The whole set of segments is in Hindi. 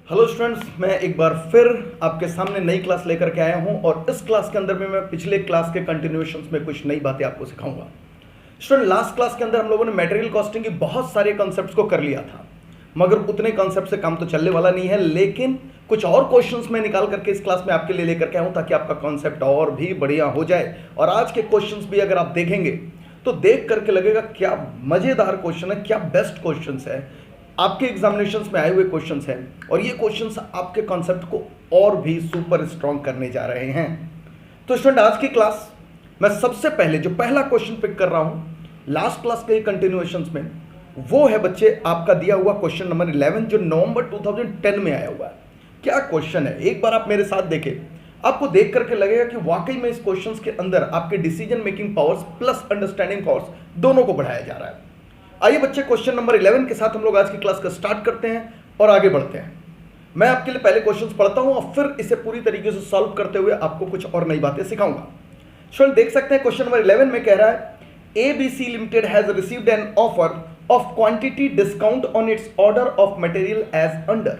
हेलो स्टूडेंट्स, मैं एक बार फिर आपके सामने नई क्लास लेकर के आया हूं और इस क्लास के अंदर में मैं पिछले क्लास के कंटिन्यूएशंस में कुछ नई बातें आपको सिखाऊंगा। स्टूडेंट, लास्ट क्लास के अंदर हम लोगों ने मटेरियल कॉस्टिंग की बहुत सारे कॉन्सेप्ट्स को कर लिया था, मगर उतने कॉन्सेप्ट से काम तो चलने वाला नहीं है। लेकिन कुछ और क्वेश्चंस मैं निकाल करके इस क्लास में आपके लिए लेकर के आया हूं ताकि आपका कॉन्सेप्ट और भी बढ़िया हो जाए। और आज के क्वेश्चंस भी अगर आप देखेंगे तो देख करके लगेगा क्या मजेदार क्वेश्चन है, क्या बेस्ट क्वेश्चंस है, आपके एग्जामिनेशंस में आए हुए क्वेश्चंस हैं और ये क्वेश्चंस आपके कॉन्सेप्ट को और भी सुपर स्ट्रॉन्ग करने जा रहे हैं। तो स्टूडेंट, आज की क्लास मैं सबसे पहले जो पहला क्वेश्चन पिक कर रहा हूं लास्ट क्लास के कंटिन्यूएशंस में, वो है बच्चे आपका दिया हुआ क्वेश्चन नंबर 11 जो नवंबर 2010 में आया हुआ है। क्या क्वेश्चन है, एक बार आप मेरे साथ देखें, आपको देख करके लगेगा कि वाकई में इस क्वेश्चन के अंदर आपके decision making powers plus understanding powers दोनों को बढ़ाया जा रहा है। आइए बच्चे, क्वेश्चन नंबर 11 के साथ हम लोग आज की क्लास का स्टार्ट करते हैं और आगे बढ़ते हैं। मैं आपके लिए पहले क्वेश्चंस पढ़ता हूं और फिर इसे पूरी तरीके से सॉल्व करते हुए आपको कुछ और नई बातें सिखाऊंगा। स्टूडेंट, देख सकते हैं क्वेश्चन नंबर 11 में कह रहा है ABC limited has received an offer of quantity discount on its order of material as under.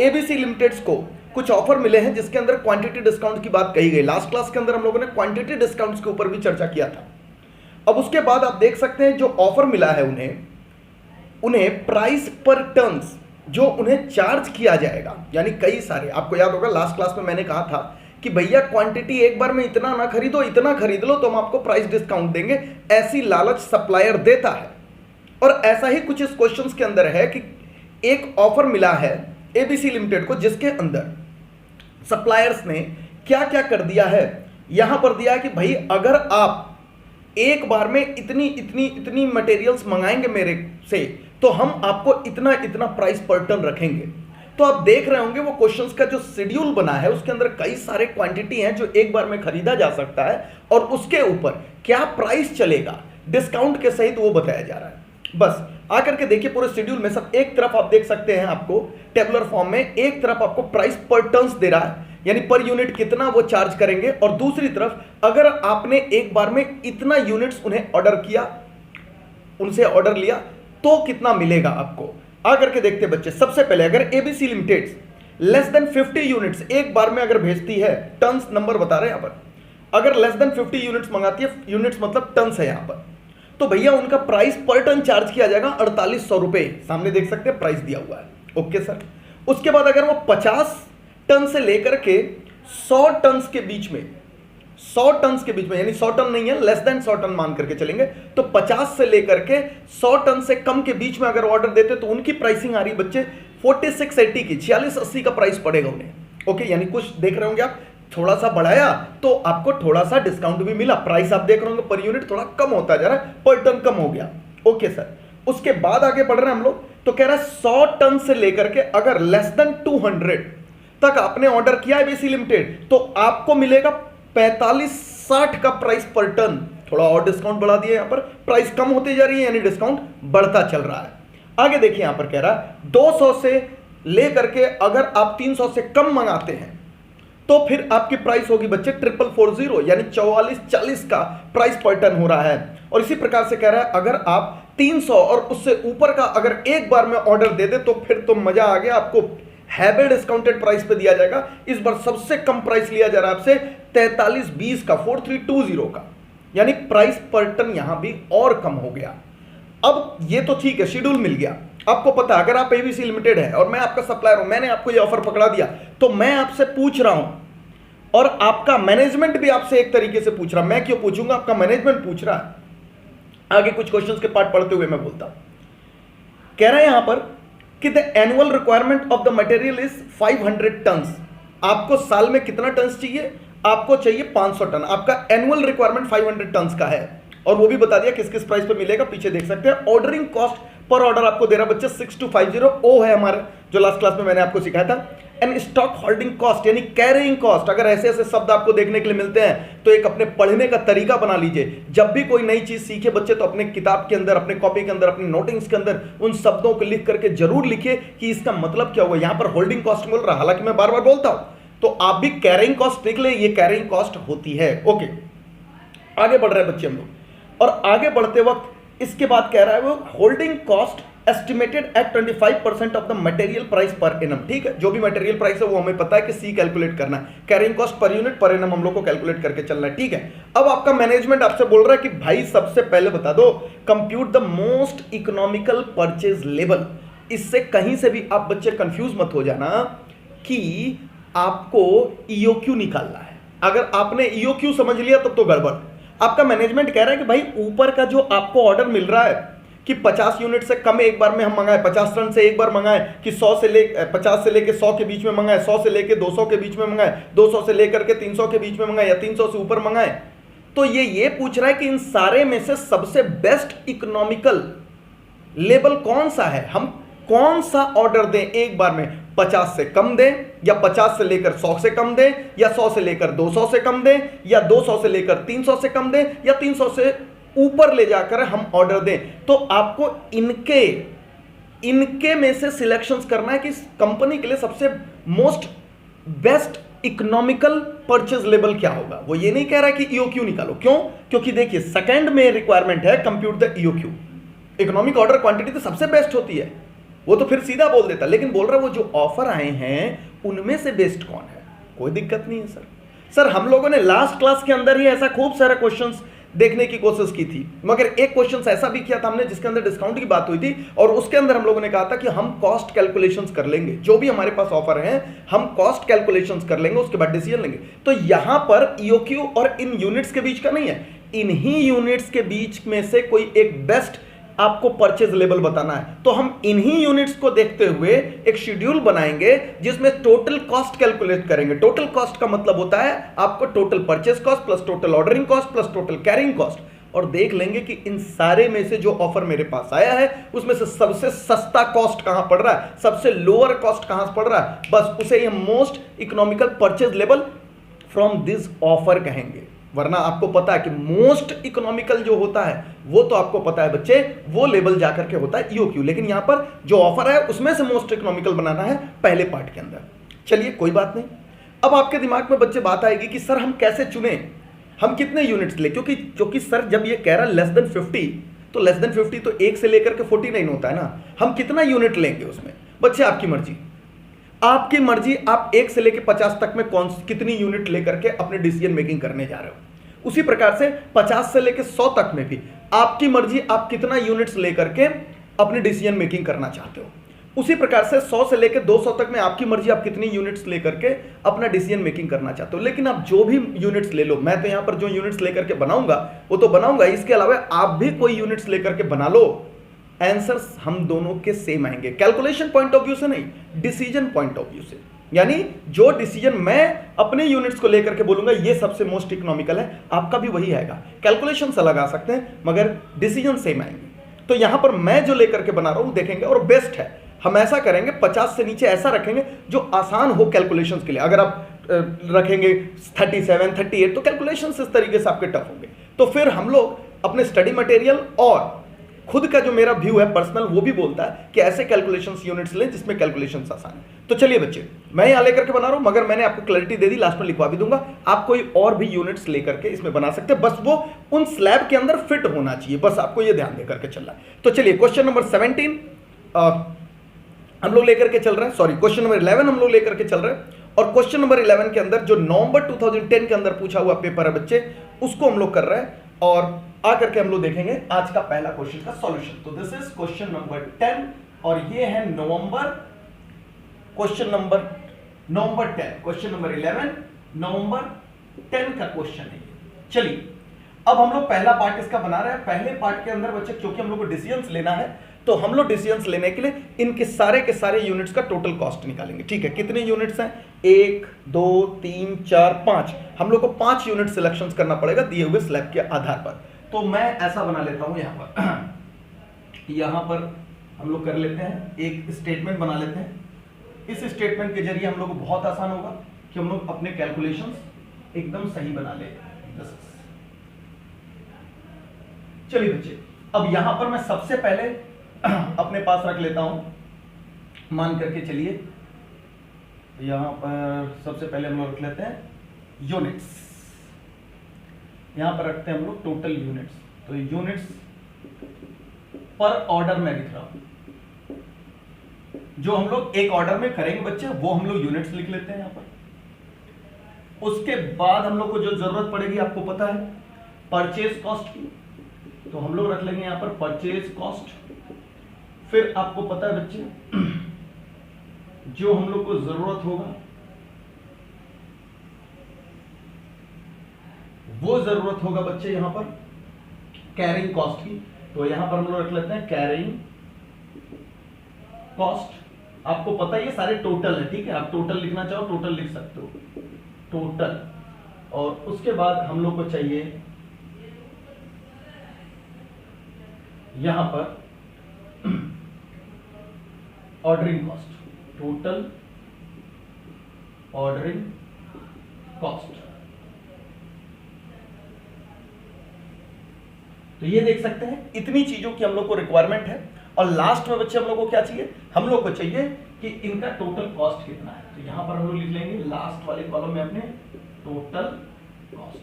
ABC limited को कुछ ऑफर मिले हैं जिसके अंदर क्वांटिटी डिस्काउंट की बात कही गई। लास्ट क्लास के अंदर हम लोगों ने क्वांटिटी डिस्काउंट्स के ऊपर भी चर्चा किया था। अब उसके बाद आप देख सकते हैं जो ऑफर मिला है उन्हें प्राइस पर टन्स जो उन्हें चार्ज किया जाएगा, यानी कई सारे, आपको याद होगा लास्ट क्लास में मैंने कहा था कि भैया क्वांटिटी एक बार में इतना ना खरीदो, इतना खरीद लो तो हम आपको प्राइस डिस्काउंट देंगे, ऐसी लालच सप्लायर देता है। और ऐसा ही कुछ इस क्वेश्चंस के अंदर है कि एक ऑफर मिला है ABC लिमिटेड को जिसके अंदर सप्लायर्स ने क्या क्या कर दिया है। यहां पर दिया है कि भाई अगर आप एक बार में इतनी इतनी इतनी मटेरियल्स मंगाएंगे मेरे से तो हम आपको इतना इतना प्राइस पर टन रखेंगे। तो आप देख रहे होंगे वो क्वेश्चंस का जो शेड्यूल बना है उसके अंदर कई सारे क्वांटिटी हैं जो एक बार में खरीदा जा सकता है और उसके ऊपर क्या प्राइस चलेगा डिस्काउंट के सहित वो बताया जा रहा है। बस आकर के देखिए पूरे शेड्यूल में सब, एक तरफ आप देख सकते हैं आपको टेबुलर फॉर्म में, एक तरफ आपको प्राइस पर टन्स दे रहा है यानी पर यूनिट कितना वो चार्ज करेंगे, और दूसरी तरफ अगर आपने एक बार में इतना यूनिट्स उन्हें ऑर्डर किया, उनसे ऑर्डर लिया तो कितना मिलेगा आपको। आकर के देखते बच्चे, सबसे पहले अगर ABC limited less than 50 units एक बार में अगर भेजती है, टन्स नंबर बता रहे हैं यहां पर, अगर लेस देन 50 यूनिट्स मंगाती है, यूनिट्स मतलब टन्स है यहां पर, तो भैया उनका प्राइस पर टन चार्ज किया जाएगा 4800 रुपए। सामने देख सकते हैं प्राइस दिया हुआ है। ओके सर, उसके बाद अगर वो 50 टन से लेकर के 100 टन के बीच में, 100 टन के बीच में, यानी 100 टन नहीं है, लेस देन 100 टन मान करके चलेंगे, तो 50 से लेकर के 100 टन से कम के बीच में अगर ऑर्डर देते तो उनकी प्राइसिंग आ रही है बच्चे 4680 की, 4680 का प्राइस पड़ेगा उन्हें। ओके, यानी कुछ देख रहे होंगे आप, थोड़ा सा बढ़ाया तो आपको थोड़ा सा डिस्काउंट भी मिला, प्राइस आप देख रहे होंगे पर यूनिट थोड़ा कम होता जा रहा है, पर टन कम हो गया। ओके सर, उसके बाद आगे बढ़ रहे हैं हम लोग, तो कह रहा है 100 टन से लेकर के अगर लेस देन 200 तक आपने ऑर्डर किया है ABC लिमिटेड तो आपको मिलेगा 4560 का प्राइस पर टन। थोड़ा और डिस्काउंट बढ़ा दिया, यहां पर प्राइस कम होती जा रही है यानी डिस्काउंट बढ़ता चल रहा है। आगे देखिए यहां पर कह रहा है 200 से लेकर के अगर आप 300 से कम मंगाते हैं तो फिर आपकी प्राइस होगी बच्चे 4440 यानी 4440 का प्राइस पर टन हो रहा है। और इसी प्रकार से कह रहा है अगर आप 300 और उससे ऊपर का अगर एक बार में ऑर्डर दे दे तो फिर तो मजा आ गया, आपको हैवी डिस्काउंटेड प्राइस पे दिया जाएगा। इस बार सबसे कम प्राइस लिया जा रहा है आपसे 4320 का, 4320 का, यानी प्राइस पर टन यहां भी और कम हो गया। अब ये तो ठीक है, शेड्यूल मिल गया, आपको पता अगर आप ABC लिमिटेड है और मैं आपका सप्लायर हूं, मैंने आपको ये ऑफर पकड़ा दिया तो मैं आपसे पूछ रहा हूं और आपका मैनेजमेंट भी आपसे एक तरीके से पूछ रहा। मैं क्यों पूछूंगा, आपका मैनेजमेंट पूछ रहा है। आगे कुछ क्वेश्चंस के पार्ट पढ़ते हुए मैं बोलता हूं। कह रहा है यहां पर कि the annual requirement of the material is 500 tons. आपको साल में कितना टन्स चाहिए, आपको चाहिए 500 टन। आपका एनुअल रिक्वायरमेंट 500 टन्स का है और वो भी बता दिया किस किस प्राइस पे मिलेगा, पीछे देख सकते हैं। ऑर्डरिंग कॉस्ट पर ऑर्डर आपको दे रहा बच्चे 6250 ओ है हमारे, जो लास्ट क्लास में मैंने आपको सिखाया था। एंड स्टॉक होल्डिंग कॉस्ट यानी कैरिंग कॉस्ट, अगर ऐसे ऐसे शब्द आपको देखने के लिए मिलते हैं तो एक अपने पढ़ने का तरीका बना लीजिए। जब भी कोई नई चीज सीखे बच्चे तो अपने किताब के अंदर, अपने कॉपी के अंदर, अपने नोटिंग्स के अंदर उन शब्दों को लिख करके जरूर लिखिए कि इसका मतलब क्या होगा। यहां पर होल्डिंग कॉस्ट बोल रहा, हालांकि मैं बार बार बोलता हूं तो आप भी कैरिंग कॉस्ट लिख ले, ये कैरिंग कॉस्ट होती है। ओके, आगे बढ़ रहे हैं बच्चे हम लोग, और आगे बढ़ते वक्त इसके बाद कह रहा है वो holding cost estimated at 25% of the material price per annum. ठीक है, जो भी मटेरियल प्राइस है वो हमें पता है कि सी कैलकुलेट करना है, carrying cost per unit per annum हम लोग को कैलकुलेट करके चलना है। ठीक है, अब आपका मैनेजमेंट आपसे बोल रहा है कि भाई सबसे पहले बता दो compute the most economical purchase level. इससे कहीं से भी आप बच्चे कंफ्यूज मत हो जाना कि आपको ईओक्यू निकालना है। अगर आपने ईओक्यू समझ लिया तब तो गड़बड़। आपका मैनेजमेंट कह रहा है कि भाई ऊपर का जो आपको ऑर्डर मिल रहा है कि 50 यूनिट से कम एक बार में हम मंगाए, 50 टन से एक बार मंगाए, कि 50 से लेके 100 के बीच में मंगाए, 100 से लेके 200 के बीच में मंगाए, 200 से लेकर के 300 के बीच में मंगाए, या 300 से ऊपर मंगाए। तो ये पूछ रहा है कि इन सारे में से सबसे बेस्ट इकोनॉमिकल लेवल कौन सा है, हम कौन सा ऑर्डर दें एक बार में, 50 से कम दें, या 50 से लेकर 100 से कम दें, या 100 से लेकर 200 से कम दें, या 200 से लेकर 300 से कम दें, या 300 से ऊपर ले जाकर हम ऑर्डर दें। तो आपको इनके में से सिलेक्शंस करना है कि कंपनी के लिए सबसे most best economical purchase level क्या होगा। वो ये नहीं कह रहा है कि ईओक्यू निकालो, क्यों? क्योंकि देखिए सेकंड में रिक्वायरमेंट है compute the EOQ. Economic order quantity तो सबसे बेस्ट होती है, वो तो फिर सीधा बोल देता, लेकिन बोल रहा है वो जो ऑफर आए हैं उनमें से बेस्ट कौन है। कोई दिक्कत नहीं है सर हम लोगों ने लास्ट क्लास के अंदर ही ऐसा खूब सारा क्वेश्चंस देखने की कोशिश की थी, मगर एक क्वेश्चन ऐसा भी किया था हमने जिसके अंदर डिस्काउंट की बात हुई थी, और उसके अंदर हम लोगों ने कहा था कि हम कॉस्ट कैलकुलेशंस कर लेंगे, जो भी हमारे पास ऑफर है हम कॉस्ट कैलकुलेशंस कर लेंगे, उसके बाद डिसीजन लेंगे। तो यहां पर ईओक्यू और इन यूनिट्स के बीच का नहीं है, इन्हीं यूनिट्स के बीच में से कोई एक बेस्ट आपको परचेज लेवल बताना है। तो हम इन्हीं यूनिट्स को देखते हुए एक शेड्यूल बनाएंगे जिसमें टोटल कॉस्ट कैलकुलेट करेंगे। टोटल कॉस्ट का मतलब होता है आपको total purchase cost plus total ordering cost plus total carrying cost, और देख लेंगे कि इन सारे में से जो ऑफर मेरे पास आया है उसमें से सबसे सस्ता कॉस्ट कहां पड़ रहा है, सबसे लोअर कॉस्ट कहां पड़ रहा है, बस उसे हम most economical purchase level from this offer कहेंगे। वरना आपको पता है कि मोस्ट इकोनॉमिकल जो होता है वो तो आपको पता है बच्चे, वो लेवल जाकर के होता है ईओक्यू, लेकिन यहां पर जो ऑफर है उसमें से मोस्ट इकोनॉमिकल बनाना है पहले पार्ट के अंदर। चलिए कोई बात नहीं। अब आपके दिमाग में बच्चे बात आएगी कि सर हम कैसे चुने, हम कितने यूनिट्स ले, क्योंकि सर जब ये कह रहा है लेस देन 50, तो लेस देन 50 तो 1 से लेकर के 49 होता है ना, हम कितना यूनिट लेंगे उसमें बच्चे आपकी मर्जी, आपकी मर्जी। आप 1 से लेकर 50 तक में कितनी यूनिट लेकर के अपने डिसीजन मेकिंग करने जा रहे हो। उसी प्रकार से 50 से लेकर 100 तक में भी आपकी मर्जी, आप कितना यूनिट्स लेकर के अपनी डिसीजन मेकिंग करना चाहते हो। उसी प्रकार से 100 से लेकर 200 तक में आपकी मर्जी, आप कितनी यूनिट्स लेकर के अपना डिसीजन मेकिंग करना चाहते हो। लेकिन आप जो भी यूनिट्स ले लो, मैं तो यहां पर जो यूनिट्स लेकर के बनाऊंगा वो तो बनाऊंगा, इसके अलावा आप भी कोई यूनिट्स लेकर के बना लो, आंसर्स हम दोनों के सेम आएंगे। कैलकुलेशन पॉइंट ऑफ व्यू से नहीं, डिसीजन पॉइंट ऑफ व्यू से, यानी जो डिसीजन मैं अपने यूनिट्स को लेकर के बोलूंगा ये सबसे मोस्ट इकोनॉमिकल है, आपका भी वही आएगा। कैलकुलेशंस अलग आ सकते हैं मगर डिसीजन सेम आएंगे। तो यहां पर मैं जो लेकर के बना रहा हूं देखेंगे, और बेस्ट है हम ऐसा करेंगे 50 से नीचे ऐसा रखेंगे जो आसान हो कैलकुलेशंस के लिए। अगर आप रखेंगे 37, 38 तो कैलकुलेशंस इस तरीके से आपके टफ होंगे। तो फिर हम लोग अपने स्टडी मटेरियल और खुद का जो मेरा व्यू है पर्सनल, वो भी बोलता है कि ऐसे कैलकुलेशंस यूनिट्स लें जिसमें कैलकुलेशंस आसान है। तो चलिए बच्चे, मैं यहां लेकर के बना रहा हूं, मगर मैंने आपको क्लैरिटी दे दी, लास्ट में लिखवा भी दूंगा। आप कोई और भी यूनिट्स लेकर के इसमें बना सकते हैं, बस वो उन स्लैब के अंदर फिट होना चाहिए, बस आपको ये ध्यान देकर के चलना है। तो चलिए क्वेश्चन नंबर 17 हम लोग लेकर के चल रहे हैं, सॉरी क्वेश्चन नंबर 11 हम लोग लेकर के चल रहे हैं। और क्वेश्चन नंबर 11 के अंदर जो नवंबर 2010 के अंदर पूछा हुआ पेपर है बच्चे, उसको हम लोग कर रहे हैं, और आकर के हम लोग देखेंगे आज का पहला क्वेश्चन का सॉल्यूशन। तो दिस इज क्वेश्चन नंबर 10 और ये है क्वेश्चन नंबर 10, क्वेश्चन नंबर 11 नवंबर 10 का क्वेश्चन है। चलिए अब हम लोग पहला पार्ट इसका बना रहे हैं। पहले पार्ट के अंदर बच्चे क्योंकि हम लोग को डिसीजंस लेना है, तो हम लोग डिसीजंस लेने के लिए इनके सारे के सारे यूनिट्स का टोटल कॉस्ट निकालेंगे। ठीक है, कितने यूनिट्स हैं? 1 2 3 4 5, हम लोग को 5 यूनिट सिलेक्शंस करना पड़ेगा दिए हुए स्लैब के आधार पर। तो मैं ऐसा बना लेता हूं यहां पर हम लोग कर लेते हैं, एक स्टेटमेंट बना लेते हैं। इस स्टेटमेंट के जरिए हम लोग को बहुत आसान होगा कि हम लोग अपने कैलकुलेशंस एकदम सही बना ले। चलिए बच्चे, अब यहां पर मैं सबसे पहले अपने पास रख लेता हूं, मान करके चलिए यहां पर सबसे पहले हम लोग रख लेते हैं यूनिट्स। यहां पर रखते हैं हम लोग टोटल यूनिट्स। तो यूनिट्स पर ऑर्डर में लिख रहा हूं, जो हम लोग एक ऑर्डर में करेंगे बच्चे वो हम लोग यूनिट्स लिख लेते हैं यहां पर। उसके बाद हम लोग को जो जरूरत पड़ेगी आपको पता है परचेज कॉस्ट की, तो हम लोग रख लेंगे यहां पर परचेज कॉस्ट। फिर आपको पता है बच्चे जो हम लोग को जरूरत होगा वो जरूरत होगा बच्चे यहां पर कैरिंग कॉस्ट की, तो यहां पर हम लोग रख लेते हैं कैरिंग कॉस्ट। आपको पता है ये सारे टोटल है, ठीक है, आप टोटल लिखना चाहो टोटल लिख सकते हो, टोटल। और उसके बाद हम लोग को चाहिए यहां पर ordering cost, total ordering cost. तो ये देख सकते हैं इतनी चीजों की हम लोग को रिक्वायरमेंट है। और लास्ट में बच्चे हम लोग को क्या चाहिए, हम लोग को चाहिए कि इनका टोटल कॉस्ट कितना है, तो यहां पर हम लोग लिख लेंगे लास्ट वाले कॉलम में अपने टोटल कॉस्ट,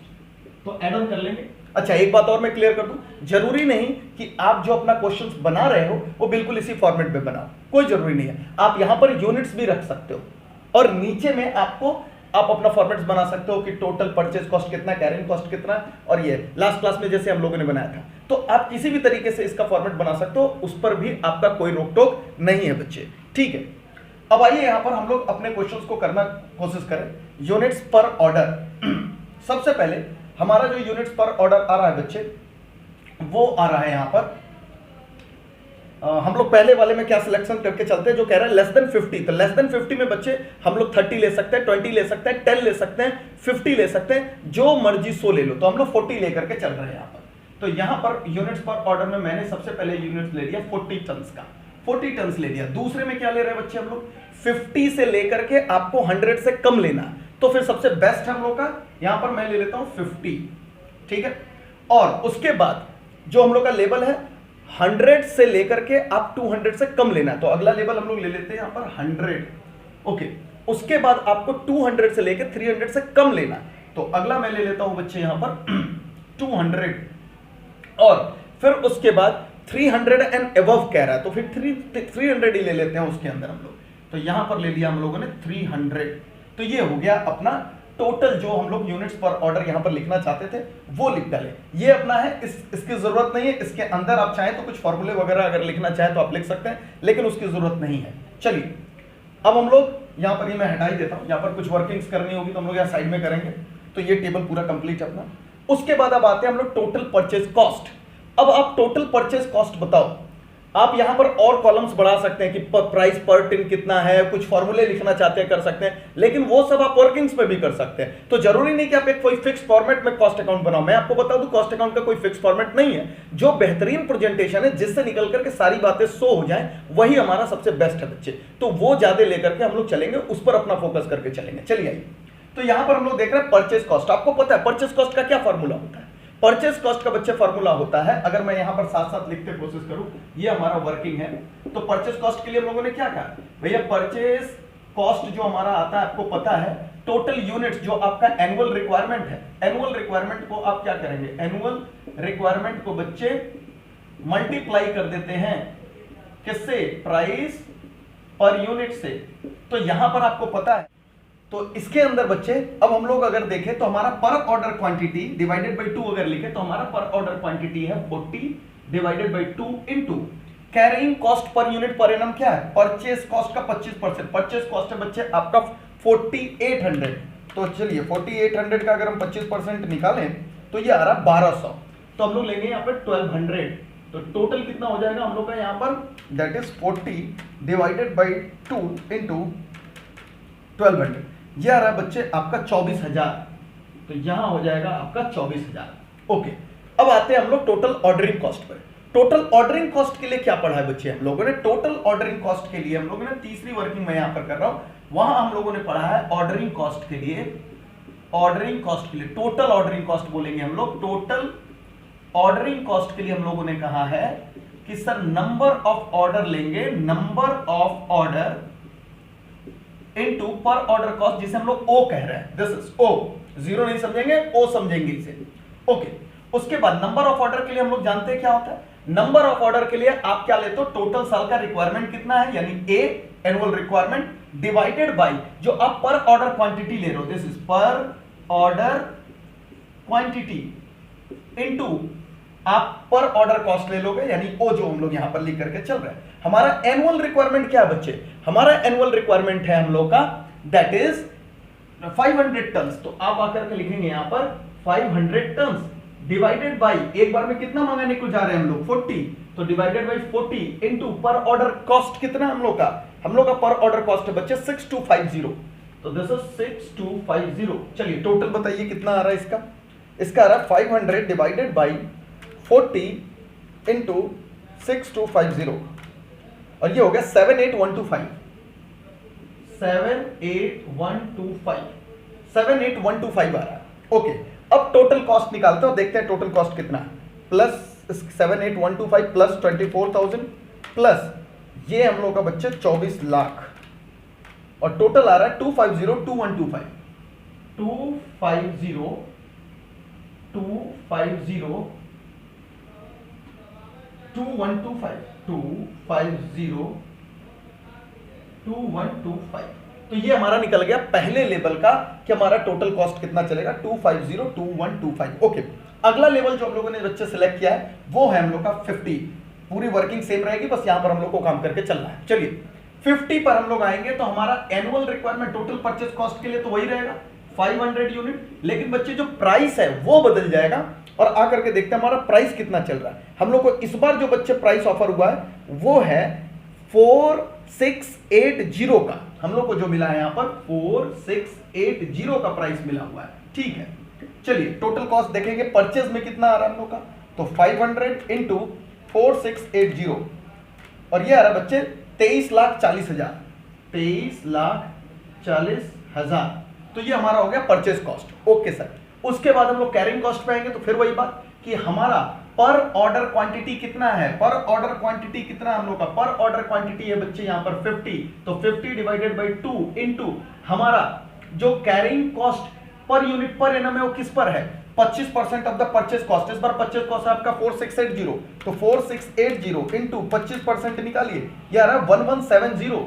तो ऐड ऑन कर लेंगे। अच्छा एक बात और मैं क्लियर कर दूं, जरूरी नहीं कि आप जो अपना क्वेश्चंस बना रहे हो वो बिल्कुल इसी फॉर्मेट में बनाओ, कोई जरूरी नहीं है। आप यहां पर यूनिट्स भी रख सकते हो और नीचे में आप अपना फॉर्मेट्स बना सकते हो कि टोटल परचेज कॉस्ट कितना, कैरिंग कॉस्ट कितना, और ये लास्ट क्लास में जैसे हम लोगों ने बनाया था। तो आप किसी भी तरीके से इसका फॉर्मेट बना सकते हो, उस पर भी आपका कोई रोक टोक नहीं है बच्चे, ठीक है। अब आइए यहां पर हम लोग अपने क्वेश्चंस को करना कोशिश करें। यूनिट्स पर ऑर्डर, सबसे पहले हमारा जो यूनिट्स पर ऑर्डर आ रहा है बच्चे वो आ रहा है यहां पर हम लोग पहले वाले में क्या सिलेक्शन करके चलते हैं, जो कह रहा है लेस देन 50, तो लेस देन 50 में बच्चे हम लोग 30 ले सकते हैं, 20 ले सकते हैं, 10 ले सकते हैं, 50 ले सकते हैं, जो मर्जी 100 ले लो। तो हम लोग 40 लेकर के चल रहे हैं यहां पर। तो यहां पर यूनिट्स पर ऑर्डर में मैंने सबसे पहले यूनिट्स ले लिया 40 टन्स का, 40 टन्स ले लिया। दूसरे में क्या ले रहे हैं बच्चे हम लोग 50 से लेकर के आपको 100 से कम लेना, तो फिर सबसे बेस्ट हम लोग का यहां पर मैं ले लेता हूं 50, ठीक है। और उसके बाद जो हम लोग का लेवल है 100 से लेकर के आप 200 से कम लेना है, तो अगला लेवल हम लोग ले लेते हैं यहां पर 100, ओके। उसके बाद आपको 200 से लेकर 300 से कम लेना है, तो अगला मैं ले लेता हूं बच्चे यहां पर 200, और फिर उसके बाद 300 एंड अबव कह रहा है, तो फिर 300 ही ले लेते हैं उसके अंदर हम लोग। तो यहां पर ले लिया हम लोगों ने 300, तो ये हो गया अपना टोटल जो हम लोग यूनिट्स पर ऑर्डर यहां पर लिखना चाहते थे वो लिख डाले। ये अपना है, इसकी जरूरत नहीं है, इसके अंदर आप चाहें तो कुछ फॉर्मूले वगैरह अगर लिखना चाहें तो आप लिख सकते हैं, लेकिन उसकी जरूरत नहीं है। चलिए अब हम लोग यहां पर, ये मैं हटा ही देता हूं, यहां पर कुछ वर्किंग्स करनी होगी तो हम लोग यहां साइड में करेंगे। तो ये टेबल पूरा कंप्लीट है अपना। उसके बाद अब आते हैं हम लोग टोटल परचेज कॉस्ट। अब आप टोटल परचेज कॉस्ट बताओ, आप यहां पर और कॉलम्स बढ़ा सकते हैं कि प्राइस पर टिन कितना है, कुछ फॉर्मूले लिखना चाहते हैं कर सकते हैं, लेकिन वो सब आप वर्किंग्स में भी कर सकते हैं। तो जरूरी नहीं कि आप एक कोई फिक्स फॉर्मेट में कॉस्ट अकाउंट बनाओ। मैं आपको बता दूं कॉस्ट अकाउंट का कोई फिक्स फॉर्मेट नहीं है, जो बेहतरीन प्रेजेंटेशन है जिससे निकल करके सारी बातें शो हो जाए वही हमारा सबसे बेस्ट है बच्चे। तो वो ज्यादा लेकर के हम लोग चलेंगे, उस पर अपना फोकस करके चलेंगे। चलिए आइए, तो यहां पर हम लोग देख रहे हैं परचेज कॉस्ट। आपको पता है परचेज कॉस्ट का क्या फॉर्मूला होता है? परचेज कॉस्ट का बच्चे फॉर्मूला होता है, अगर मैं यहां पर साथ साथ लिखते कोशिश करूं, ये हमारा वर्किंग है। तो परचेज कॉस्ट के लिए हम लोगों ने क्या कहा भैया, परचेज कॉस्ट जो हमारा आता है आपको पता है टोटल यूनिट्स जो आपका एनुअल रिक्वायरमेंट है, एनुअल रिक्वायरमेंट को आप क्या करेंगे, एनुअल रिक्वायरमेंट को बच्चे मल्टीप्लाई कर देते हैं किससे, प्राइस पर यूनिट से। तो यहां पर आपको पता है, तो इसके अंदर बच्चे अब हम लोग अगर देखें तो हमारा पर ऑर्डर क्वांटिटी डिवाइडेड बाय 2 अगर लिखे तो हमारा पर ऑर्डर क्वांटिटी है 40 divided by 2 into carrying cost per unit per annum क्या है, परचेज कॉस्ट का 25%। परचेज कॉस्ट है बच्चे आपका 4800। तो चलिए 4800 का अगर हम 25% निकालें तो ये आ रहा 1200। तो हम लोग लेंगे यहाँ पर 1200, तो टोटल कितना हो जाएगा हम लोग का यहाँ पर, that is 40 divided by 2 into 1200, ये आ रहा है बच्चे आपका 24,000। तो यहां हो जाएगा आपका 24,000। ओके, अब आते हैं हम लोग total ordering cost per. Total ordering cost के लिए क्या पढ़ा है बच्चे हम लोगों ने, टोटल ऑर्डरिंग कॉस्ट के लिए हम लोगों ने तीसरी वर्किंग में यहां पर कर रहा हूं, वहां हम लोगों ने पढ़ा है ऑर्डरिंग कॉस्ट के लिए, ऑर्डरिंग कॉस्ट के लिए टोटल ऑर्डरिंग कॉस्ट बोलेंगे हम लोग। टोटल ऑर्डरिंग कॉस्ट के लिए हम लोगों ने कहा है कि सर नंबर ऑफ ऑर्डर लेंगे, नंबर ऑफ ऑर्डर इनटू पर ऑर्डर कॉस्ट, जिसे हम लोग ओ कह रहे हैं, दिस इज ओ, जीरो नहीं समझेंगे, ओ समझेंगे इसे। ओके, उसके बाद नंबर ऑफ ऑर्डर के लिए हम लोग जानते हैं क्या होता है, नंबर ऑफ ऑर्डर के लिए आप क्या लेते हो, टोटल साल का रिक्वायरमेंट कितना है, यानी ए एनुअल रिक्वायरमेंट डिवाइडेड बाय जो आप पर ऑर्डर क्वांटिटी ले रहे हो, दिस इज पर ऑर्डर क्वांटिटी इनटू आप पर ऑर्डर कॉस्ट ले लोगे, यानी ओ जो हम लोग यहां पर लिख करके चल रहे हैं। हमारा एनुअल रिक्वायरमेंट क्या है बच्चे? हमारा एनुअल रिक्वायरमेंट है हम लोग का दैट इज 500 टन्स। तो आप आकर के लिखेंगे यहां पर 500 टन्स डिवाइडेड बाय एक बार में कितना मंगाने को जा रहे हैं हम लोग 40, तो डिवाइडेड बाय 40 इनटू पर ऑर्डर कॉस्ट कितना हम लोग का पर ऑर्डर कॉस्ट है बच्चे 6250, तो दिस इज 6250। चलिए टोटल बताइए कितना आ रहा है इसका आ रहा है 500 डिवाइडेड बाय 40 इनटू 6250 और ये हो गया 78125 78125 आ रहा है। ओके, अब टोटल कॉस्ट निकालते हो, देखते हैं टोटल कॉस्ट कितना है। प्लस 78125 प्लस 24,000 प्लस ये हम लोग का बच्चे 24 लाख और टोटल आ रहा है 250 2125। तो ये हमारा निकल गया पहले लेवल का कि हमारा टोटल कॉस्ट कितना चलेगा 2502125। ओके, अगला लेवल जो हम लोगों ने बच्चे सिलेक्ट किया है वो है हम लोग का 50। पूरी वर्किंग सेम रहेगी, बस यहां पर हम लोग को काम करके चलना है। चलिए 50 पर हम लोग आएंगे तो हमारा annual requirement total purchase cost के लिए तो वही रहेगा 500 यूनिट, लेकिन बच्चे जो प्राइस है वो बदल जाएगा और आकर के देखते हैं हमारा प्राइस कितना चल रहा है। हम लोग को इस बार जो बच्चे प्राइस ऑफर हुआ है वो है 4680 का, हम लोग को जो मिला है यहां पर 4680 का प्राइस मिला हुआ है। ठीक है, चलिए टोटल कॉस्ट देखेंगे परचेज में कितना आ रहा है हम लोग का, तो 500 इंटू 4680 और ये आ रहा है बच्चे 23,40,000 23,40,000। तो ये हमारा हो गया परचेज कॉस्ट। ओके सर, उसके बाद हम लोग कैरिंग कॉस्ट पे आएंगे तो फिर वही बात कि हमारा पर ऑर्डर क्वांटिटी कितना है, पर ऑर्डर क्वांटिटी कितना हम लोग का, पर ऑर्डर क्वांटिटी है बच्चे यहां पर 50, तो 50 डिवाइडेड बाय 2 इनटू हमारा जो carrying cost per unit per annum है वो किस पर है 25% ऑफ द परचेज कॉस्ट। इस बार परचेज कॉस्ट है आपका 4680, तो 4680 इनटू 25% निकालिए, ये आ रहा है 1170,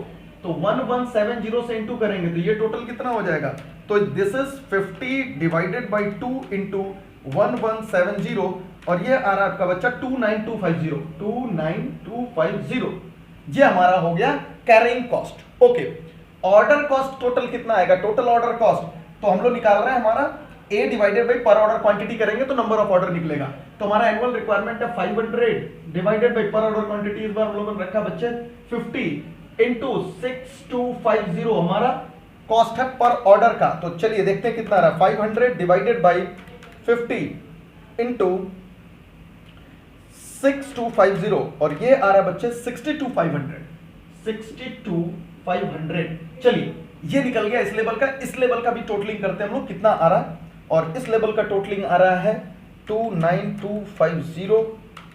तो 1170 से इनटू करेंगे तो ये टोटल कितना हो जाएगा, तो this is 50 divided by 2 into 1170 और ये आ रहा है आपका बच्चा 29250। ये हमारा हो गया carrying cost. Okay, order cost total कितना आएगा, टोटल ऑर्डर कॉस्ट तो हम लोग निकाल रहे हैं हमारा ए डिवाइडेड बाय पर ऑर्डर क्वांटिटी करेंगे तो नंबर ऑफ ऑर्डर निकलेगा। तो हमारा एनुअल रिक्वायरमेंट है 500 डिवाइडेड बाय पर ऑर्डर क्वांटिटी, इस बार हम लोगों ने रखा बच्चे 50 इनटू 6250 हमारा कॉस्ट है पर ऑर्डर का। तो चलिए देखते हैं कितना आ रहा है 500 डिवाइडेड बाय 50 इनटू 6250 और ये आ रहा है बच्चे 62,500। चलिए ये निकल गया इस लेवल का। इस लेवल का भी टोटलिंग करते हैं हम लोग कितना आ रहा है, और इस लेवल का टोटलिंग आ रहा है 29250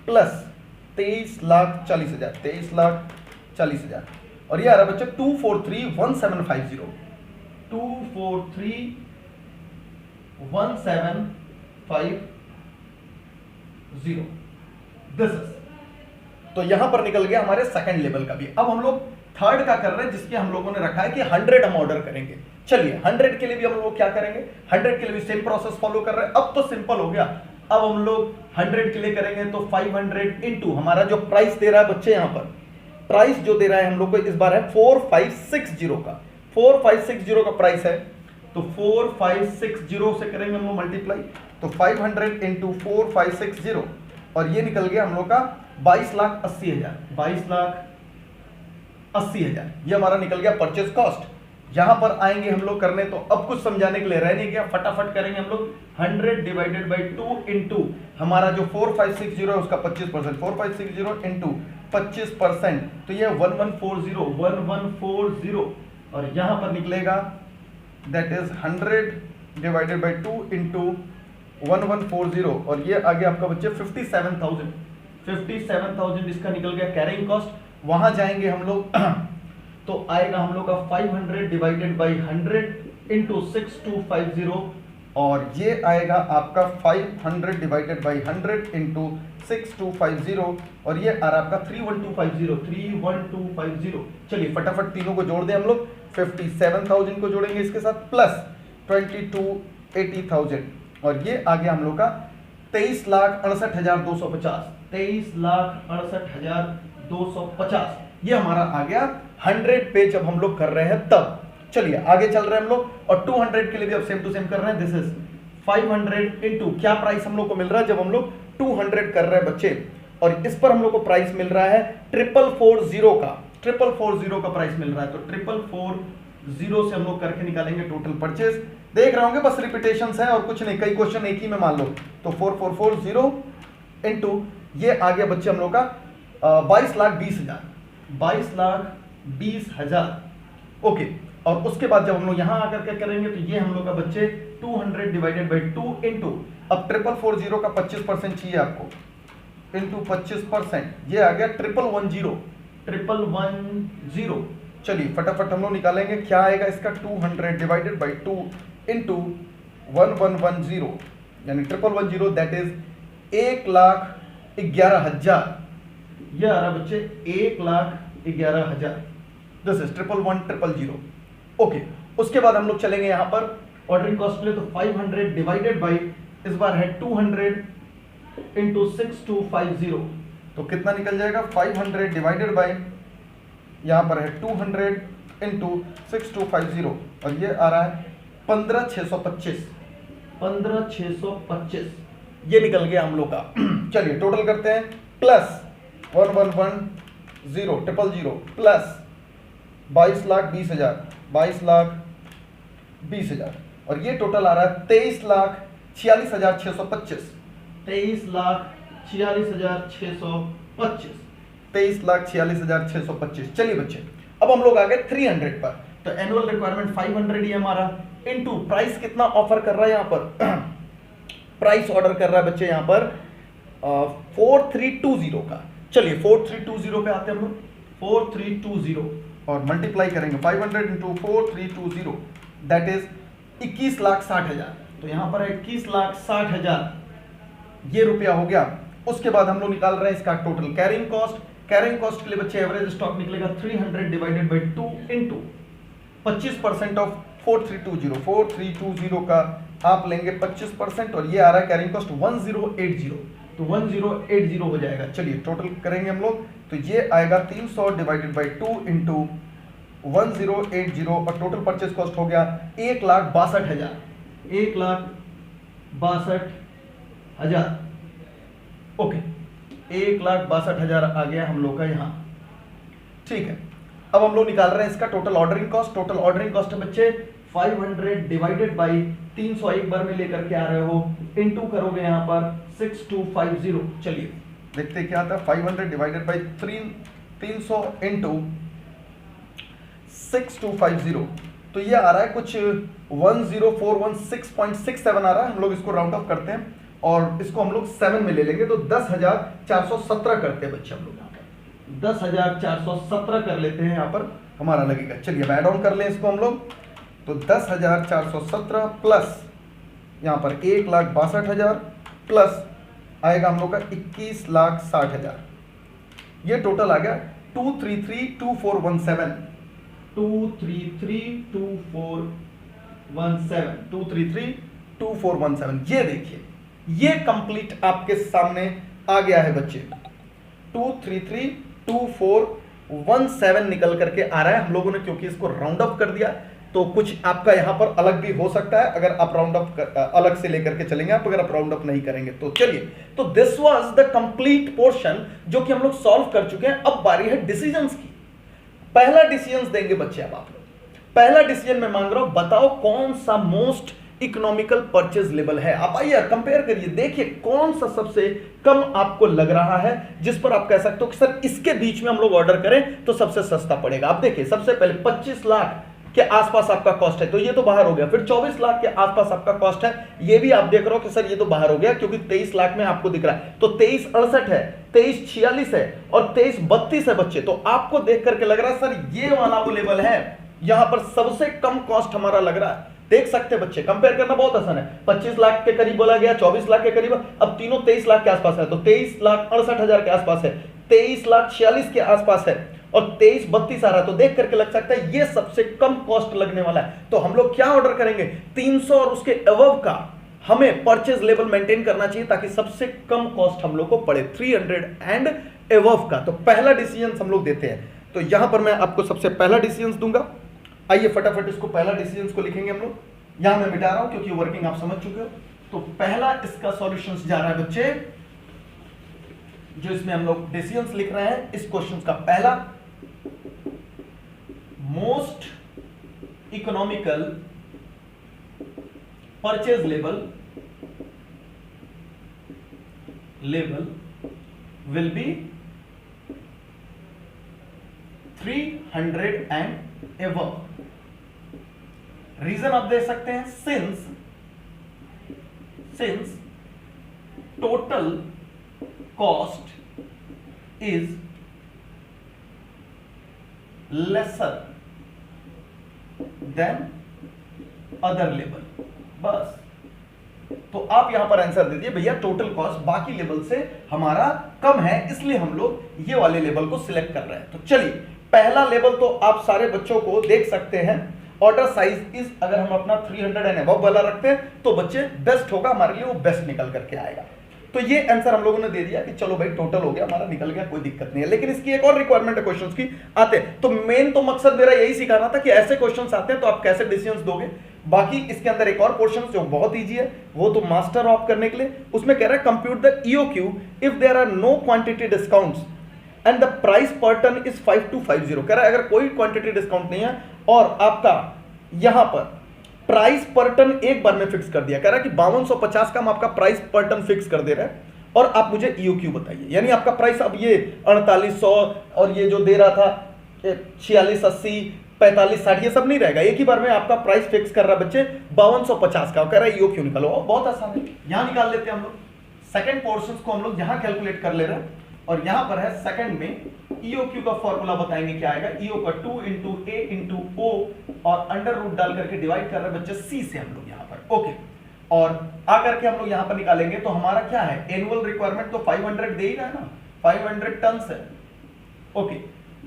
प्लस 23,40,000 और ये आ रहा है बच्चे 2431750 दिस इज। तो यहां पर निकल गया हमारे सेकंड लेवल का भी। अब हम लोग थर्ड का कर रहे हैं जिसके हम लोगों ने रखा है कि 100 हम ऑर्डर करेंगे। चलिए 100 के लिए भी हम लोग क्या करेंगे, 100 के लिए भी सेम प्रोसेस फॉलो कर रहे हैं। अब तो सिंपल हो गया, अब हम लोग 100 के लिए करेंगे तो 500 इनटू हमारा जो प्राइस दे रहा है बच्चे यहां पर प्राइस जो दे रहा है हम लोग को इस बार है 4560 का, 4560 का प्राइस है, तो 4560 से करेंगे हम लोग मल्टीप्लाई, तो 500 इंटू 4560 और ये निकल गया हम लोग का 22,80,000 22,80,000 ये हमारा निकल गया परचेज कॉस्ट। यहां पर आएंगे हम लोग करने, तो अब कुछ समझाने के लिए रह नहीं गया, फटाफट करेंगे हम लोग 100 डिवाइडेड बाय 2 इंटू हमारा जो 4560 है उसका 25%, 4560 इंटू 25%, तो ये 1140 और यहां पर निकलेगा that is 100 divided by 2 into 1140 और ये आगे आपका बच्चे 57,000 इसका निकल गया कैरिंग कॉस्ट। वहां जाएंगे हम लोग तो आएगा हम लोग का 500 डिवाइडेड बाय 100 इंटू 6250 और ये आएगा आपका 500 डिवाइडेड बाई 100 इंटू 6250 और ये आ रहा आपका 31250। चलिए फटाफट तीनों को जोड़ दें हम लोग। 57,000 को जोड़ेंगे इसके साथ प्लस 22,80,000 और ये आ गया हम लोग का 23,68,250। 23,68,250 ये हमारा आ गया 100 पे जब हम लोग कर रहे हैं तब। चलिए आगे चल रहे हैं हम लोग और 200 के लिए भी अब सेम टू सेम कर रहे हैं। दिस इज 500 इंटू क्या प्राइस हम लोग को मिल रहा है जब हम लोग 200 कर रहे हैं बच्चे, और इस पर हम लोग को प्राइस मिल रहा है 440 का। 440 का प्राइस मिल रहा है, तो 440 से हम लोग करके निकालेंगे टोटल परचेज। देख रहे होंगे बस रिपीटेशंस है और कुछ नहीं, कई क्वेश्चन एक ही में मान लो। तो 4440 इंटू ये आ गया बच्चे हम लोग का 22,20,000। 22,20,000 ओके। और उसके बाद जब हम लोग यहां आकर के करेंगे तो ये हम लोग का बच्चे 200 डिवाइडेड बाई 2 इंटू अब 440 का 25% चाहिए आपको इंटू 25%, ये आ गया 1,110। चलिए फटाफट हम लोग निकालेंगे क्या आएगा इसका। 200 डिवाइडेड बाई 2 इंटू 1110 यानी 1,110 दैट इज 1,11,000। ये आ रहा बच्चे 1,11,000। This is 1,110 okay. उसके बाद हम लोग चलेंगे यहां पर ऑर्डरिंग कॉस्ट के लिए, तो 500 डिवाइडेड बाई इस बार है 200 इंटू 6250 तो कितना निकल जाएगा 500 डिवाइडेड बाई यहां पर है 200 इंटू 6250 और ये आ रहा है 15,625। 15,625 ये निकल गया हम लोग का। चलिए टोटल करते हैं प्लस 1,110,000 प्लस 22,20,000 22,20,000 और ये टोटल आ रहा है 23,46,625। 23,46,625 23,46,625। चलिए बच्चे अब हम लोग आ गए 300 पर, तो एनुअल रिक्वायरमेंट 500 ही हमारा इनटू प्राइस कितना ऑफर कर रहा है यहाँ पर प्राइस ऑर्डर कर रहा है बच्चे यहाँ पर 4320 का। चलिए 4320 पे आते हैं हम लोग। 4320 और मल्टीप्लाई करेंगे 500 इंटू 4320 दैट इज 21,60,000। तो यहां पर है 21,60,000 ये रुपया हो गया। उसके बाद हम लोग निकाल रहे हैं इसका total carrying cost. Carrying cost के लिए बच्चे एवरेज स्टॉक निकलेगा 300 डिवाइडेड बाई 2 इंटू 25% ऑफ 4320। 4320 का आप लेंगे 25% और ये आ रहा है कैरिंग कॉस्ट 1080। तो 1080 हो जाएगा। चलिए टोटल करेंगे हम लोग, तो ये आएगा 300 डिवाइडेड बाई 2 इंटू 1080 और टोटल परचेज कॉस्ट हो गया 1,62,000। 1,62,000 ओके। 1,62,000 आ गया हम लोग का यहाँ। ठीक है, अब हम लोग निकाल रहे हैं इसका total ordering cost. Total ordering cost है बच्चे 500 डिवाइडेड बाई 300 एक बार में लेकर के आ रहे हो इनटू करोगे यहाँ पर 6250। चलिए देखते क्या आता है 500 डिवाइडेड बाई 300 इंटू 6250 तो ये आ रहा है कुछ 10416.67 आ रहा है। हम लोग इसको राउंड ऑफ करते हैं और इसको हम लोग 7 में ले लेंगे तो 10,417 करते हैं बच्चे हम लोग यहाँ पर 10,417 कर लेते हैं यहाँ पर हमारा लगेगा। चलिए अब ऐड ऑन कर लें इसको हम लोग, तो 10,417 प्लस यहाँ पर 1,62,000 प्लस आएगा हम लोग का 21,60,000। ये टोटल आ गया 233,2417। 233,2417 ये देखिए ये कंप्लीट आपके सामने आ गया है बच्चे। 233,2417 निकल करके आ रहा है। हम लोगों ने क्योंकि इसको राउंड अप कर दिया तो कुछ आपका यहां पर अलग भी हो सकता है अगर आप राउंड अप अलग से लेकर के चलेंगे आप, अगर आप राउंड अप नहीं करेंगे तो। चलिए, तो this was the complete portion जो कि हम लोग सॉल्व कर चुके हैं। अब बारी है डिसीजंस की। पहला डिसीजंस देंगे बच्चे अब आप लोग। पहला डिसीजन मैं मांग रहा हूं, बताओ कौन सा मोस्ट इकोनॉमिकल परचेज लेवल है। आप आइए कंपेयर करिए, देखिए कौन सा सबसे कम आपको लग रहा है जिस पर आप कह सकते हो कि सर इसके बीच में हम लोग ऑर्डर करें तो सबसे सस्ता पड़ेगा। आप देखिए सबसे पहले 25 लाख के आसपास आपका कॉस्ट है तो ये तो बाहर हो गया। फिर 24 लाख के आसपास आपका कॉस्ट है, ये भी आप देख रहे हो कि सर ये तो बाहर हो गया क्योंकि 23 लाख में आपको दिख रहा है। तो 2368 है, 2346 है और 2332 है बच्चे। तो आपको देख करके लग रहा है सर ये वाला वो लेवल है, यहां पर सबसे कम कॉस्ट हमारा लग रहा है। देख सकते हैं बच्चे, कंपेयर करना बहुत आसान है। 25 लाख के करीब बोला गया, 24 लाख के करीब, अब तीनों 23 लाख के आसपास है, तो 23,68,000 के आसपास है, 23,46,000 के आसपास है, और 23,32 आ रहा है, तो देख करके लग सकता है ये सबसे कम कॉस्ट लगने वाला है। तो हम लोग क्या ऑर्डर करेंगे, 300 और उसके अबव का हमें परचेज लेवल मेंटेन करना चाहिए ताकि सबसे कम कॉस्ट हम लोग को पड़े, 300 एंड अबव का। तो पहला डिसीजन हम लोग देते हैं, तो यहां पर मैं आपको सबसे पहला डिसीजन दूंगा। आइए फटाफट इसको पहला डिसीजन को लिखेंगे हम लोग, यहां मैं मिटा रहा हूं क्योंकि वर्किंग आप समझ चुके हो। तो पहला इसका सॉल्यूशन जा रहा है बच्चे, जो इसमें हम लोग डिसीजंस लिख रहे हैं, इस क्वेश्चन का पहला, most economical purchase level will be 300 and above. Reason आप दे सकते हैं, since total cost is lesser than other level. बस, तो आप यहां पर आंसर दे दिए भैया टोटल कॉस्ट बाकी लेवल से हमारा कम है, इसलिए हम लोग ये वाले लेवल को सिलेक्ट कर रहे हैं। तो चलिए पहला लेवल तो आप सारे बच्चों को देख सकते हैं, ऑर्डर साइज इज, अगर हम अपना 300 एंड अबव वाला रखते हैं तो बच्चे बेस्ट होगा हमारे लिए, वो बेस्ट निकल करके आएगा। तो ये आंसर हम लोगों ने दे दिया कि चलो भाई टोटल हो गया हमारा, निकल गया, कोई दिक्कत नहीं है। लेकिन इसकी एक और रिक्वायरमेंट है क्वेश्चंस की आते, तो मेन तो मकसद मेरा यही सिखाना था कि ऐसे क्वेश्चंस आते हैं तो आप कैसे डिसीजंस दोगे। बाकी इसके अंदर एक और पोर्शन जो बहुत इजी है, वो तो मास्टर ऑफ करने के लिए, उसमें कह रहा है compute the EOQ if there are no quantity discounts and the price per ton is 5250। कह रहा है अगर कोई क्वांटिटी डिस्काउंट नहीं है और आपका यहां पर प्राइस पर टन एक बार में फिक्स कर दिया, कह रहा है कि 5250 का हम आपका प्राइस पर टन फिक्स कर दे रहे हैं और आप मुझे ईओक्यू बताइए। यानी आपका प्राइस अब ये 4800 और ये जो दे रहा था 4680 4560 ये सब नहीं रहेगा, एक ही बार में आपका प्राइस फिक्स कर रहा है बच्चे 5250 का, कह रहा है ईओक्यू निकालो। बहुत आसान है, यहां निकाल लेते हैं हम लोग। सेकंड पोर्शन को हम लोग यहां कैलकुलेट कर ले रहे हैं और यहां पर है सेकंड में ईओक्यू का फॉर्मूला बताएंगे क्या आएगा, ईओ का 2 इंटू ए इंटू ओ और अंडर रूट डाल करके डिवाइड कर रहे हैं बच्चे सी से हम लोग यहां पर। ओके, और आकर के हम लोग यहां पर निकालेंगे तो हमारा क्या है, एनुअल रिक्वायरमेंट तो 500 दे ही रहा है ना, 500 टन है। ओके,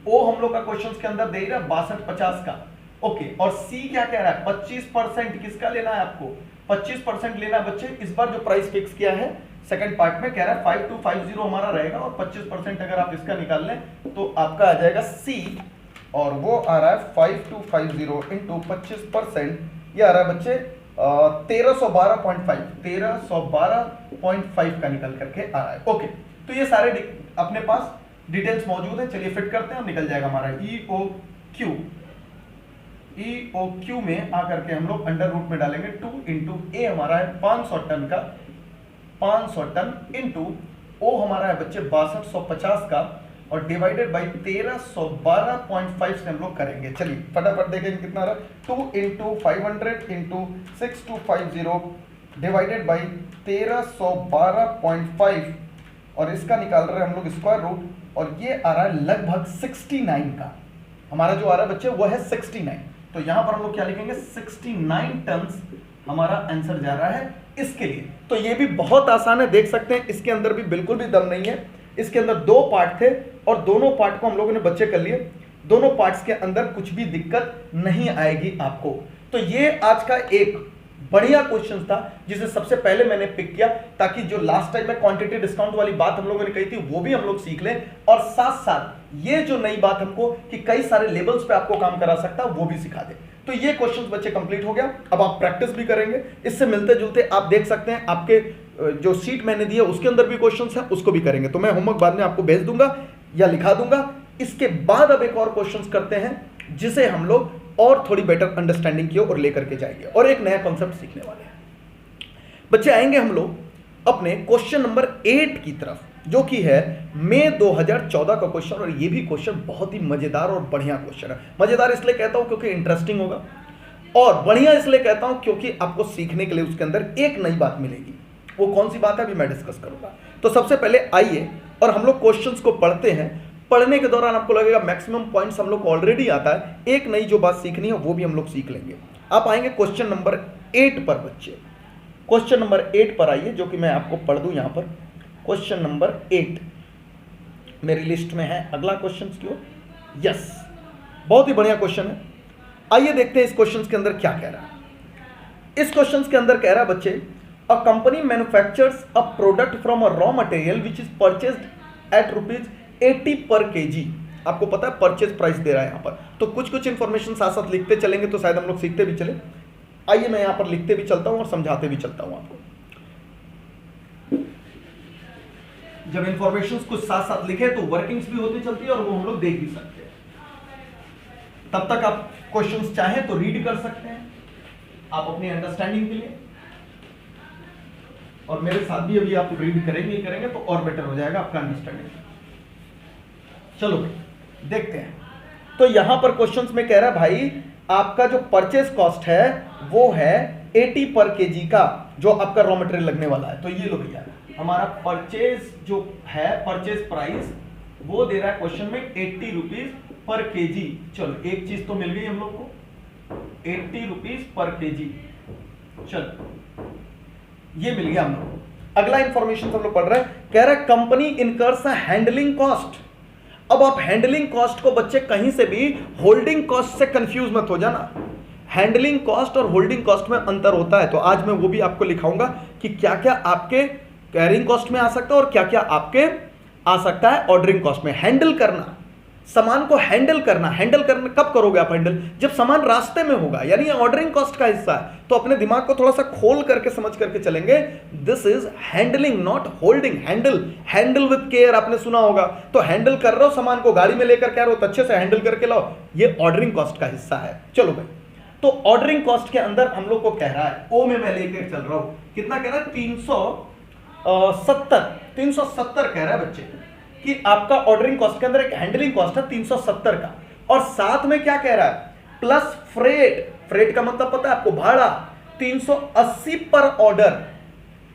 ओ हम लोग का क्वेश्चन के अंदर दे ही रहा है 6250 का। ओके, और सी क्या कह रहा है, 25% किसका लेना है आपको, 25% लेना है बच्चे। इस बार जो प्राइस फिक्स किया है सेकंड पार्ट में कह रहा है 5250 हमारा रहेगा और 25% अगर आप इसका निकाल लें तो आपका आ जाएगा सी, और वो आ रहा है 5250 इंटू 25%, ये आ रहा है बच्चे 1312.5 का निकल करके आ रहा है। ओके, तो ये सारे अपने पास डिटेल्स मौजूद है, चलिए फिट करते हैं और निकल जाएगा हमारा ईओक्यू में आकर के हम लोग अंडर रूट में डालेंगे 2 इंटू ए हमारा है 500 टन का, 500 टन इंटू ओ हमारा है बच्चे 6250 का और डिवाइडेड बाई 1312.5 से हम लोग करेंगे। चलिए फटाफट देखेंगे कितना आ रहा है, 2 इंटू 500 इंटू 6250 डिवाइडेड बाई 1312.5 और इसका निकाल रहे हैं हम लोग स्क्वायर रूट, और ये आ रहा है लगभग 69 का। हमारा जो आ रहा है बच्चे वो है 69, तो यहां पर हम लोग क्या लिखेंगे, 69 टन हमारा आंसर जा रहा है इसके लिए। तो ये भी बहुत आसान है, देख सकते हैं इसके अंदर भी बिल्कुल भी दम नहीं है। इसके अंदर 2 पार्ट थे और दोनों पार्ट को हम लोगों ने बच्चे कर लिए, दोनों पार्ट्स के अंदर कुछ भी दिक्कत नहीं आएगी आपको। तो ये आज का एक बढ़िया क्वेश्चन था जिसे सबसे पहले मैंने पिक किया, ताकि जो लास्ट टाइम में क्वांटिटी डिस्काउंट वाली बात हम लोगों ने कही थी वो भी हम लोग सीख लें, और साथ साथ ये जो नई बात हमको कि कई सारे लेवल्स पे आपको काम करा सकता है वो भी सिखा दे। तो ये क्वेश्चंस बच्चे कंप्लीट हो गया, अब आप प्रैक्टिस भी करेंगे। इससे मिलते जुलते आप देख सकते हैं आपके जो सीट मैंने दी है उसके अंदर भी क्वेश्चंस हैं, उसको भी करेंगे। तो मैं होमवर्क बाद में आपको भेज दूंगा या लिखा दूंगा। इसके बाद अब एक और क्वेश्चंस करते हैं जिसे हम लोग और थोड़ी बेटर अंडरस्टैंडिंग की ओर लेकर के जाएंगे और एक नया कॉन्सेप्ट सीखने वाले हैं। बच्चे आएंगे हम लोग अपने क्वेश्चन नंबर 8 की तरफ, जो कि है मई 2014 का क्वेश्चन, और ये भी क्वेश्चन बहुत ही मजेदार और बढ़िया क्वेश्चन है। मजेदार इसलिए कहता हूं क्योंकि इंटरेस्टिंग होगा, और बढ़िया इसलिए कहता हूं क्योंकि आपको सीखने के लिए उसके अंदर एक नई बात मिलेगी। वो कौन सी बात है अभी मैं डिस्कस करूंगा। तो सबसे पहले आइए और हम लोग क्वेश्चंस को पढ़ते हैं। पढ़ने के दौरान आपको लगेगा मैक्सिमम पॉइंट्स हम लोग को ऑलरेडी आता है, एक नई जो बात सीखनी है वो भी हम लोग सीख लेंगे। आप आएंगे क्वेश्चन नंबर 8 पर बच्चे, क्वेश्चन नंबर 8 पर आइए, जो कि मैं आपको पढ़ दूं यहां पर। क्वेश्चन नंबर 8 मेरी लिस्ट में है, अगला क्वेश्चन की ओर। यस, बहुत ही बढ़िया क्वेश्चन है। आइए देखते हैं इस क्वेश्चन के अंदर क्या कह रहा है। इस क्वेश्चन के अंदर कह रहा है बच्चे, a company manufactures a product from a raw material which is purchased at ₹80 per KG. आपको पता है परचेज प्राइस दे रहा है यहाँ पर, तो कुछ कुछ इंफॉर्मेशन साथ साथ लिखते चलेंगे तो शायद हम लोग सीखते भी चले। आइए मैं यहाँ पर लिखते भी चलता हूँ और समझाते भी चलता हूँ आपको। जब इंफॉर्मेशन कुछ साथ साथ लिखे तो वर्किंग्स भी होती चलती है और वो हम लोग देख भी सकते हैं। तब तक आप क्वेश्चंस चाहें तो रीड कर सकते हैं आप अपनी अंडरस्टैंडिंग के लिए, और मेरे साथ भी अभी आप रीड करेंगे तो और बेटर हो जाएगा आपका अंडरस्टैंडिंग। चलो देखते हैं। तो यहां पर क्वेश्चंस में कह रहा है भाई, आपका जो परचेज कॉस्ट है वो है 80 पर केजी का, जो आपका रॉ मटेरियल लगने वाला है। तो ये लो भैया, हमारा परचेज जो है, परचेज प्राइस वो दे रहा है क्वेश्चन में 80 रुपीज पर केजी। चलो एक चीज तो मिल गई हम लोग को, 80 रुपीज पर केजी। चलो ये मिल गया हम लोग को। अगला इंफॉर्मेशन हम लोग पढ़ रहे हैं, कह रहा है कंपनी इनकर्स अ हैंडलिंग कॉस्ट। अब आप हैंडलिंग कॉस्ट को बच्चे कहीं से भी होल्डिंग कॉस्ट से कंफ्यूज मत हो जाना। हैंडलिंग कॉस्ट और होल्डिंग कॉस्ट में अंतर होता है, तो आज मैं वो भी आपको लिखाऊंगा कि क्या क्या आपके कैरिंग कॉस्ट में आ सकता है और क्या क्या आपके आ सकता है ऑर्डरिंग कॉस्ट में। हैंडल करना, सामान को हैंडल करना कब करोगे आप हैंडल? जब सामान रास्ते में होगा, यानी ऑर्डरिंग कॉस्ट का हिस्सा है। तो अपने दिमाग को थोड़ा सा खोल करके समझ करके चलेंगे। This is handling not holding. Handle with care आपने सुना होगा। तो हैंडल कर रहे हो सामान को, गाड़ी में लेकर के आ रहे हो तो अच्छे से हैंडल करके लाओ, ये ऑर्डरिंग कॉस्ट का हिस्सा है। चलो भाई, तो ऑर्डरिंग कॉस्ट के अंदर हम लोग को कह रहा है, ओ में मैं लेकर चल रहा हूं, कितना कह रहा है? 370 कह रहा है बच्चे कि आपका ऑर्डरिंग कॉस्ट के अंदर एक हैंडलिंग कॉस्ट है 370 का, और साथ में क्या कह रहा है? प्लस फ्रेट का मतलब पता है आपको? भाड़ा 380 पर ऑर्डर।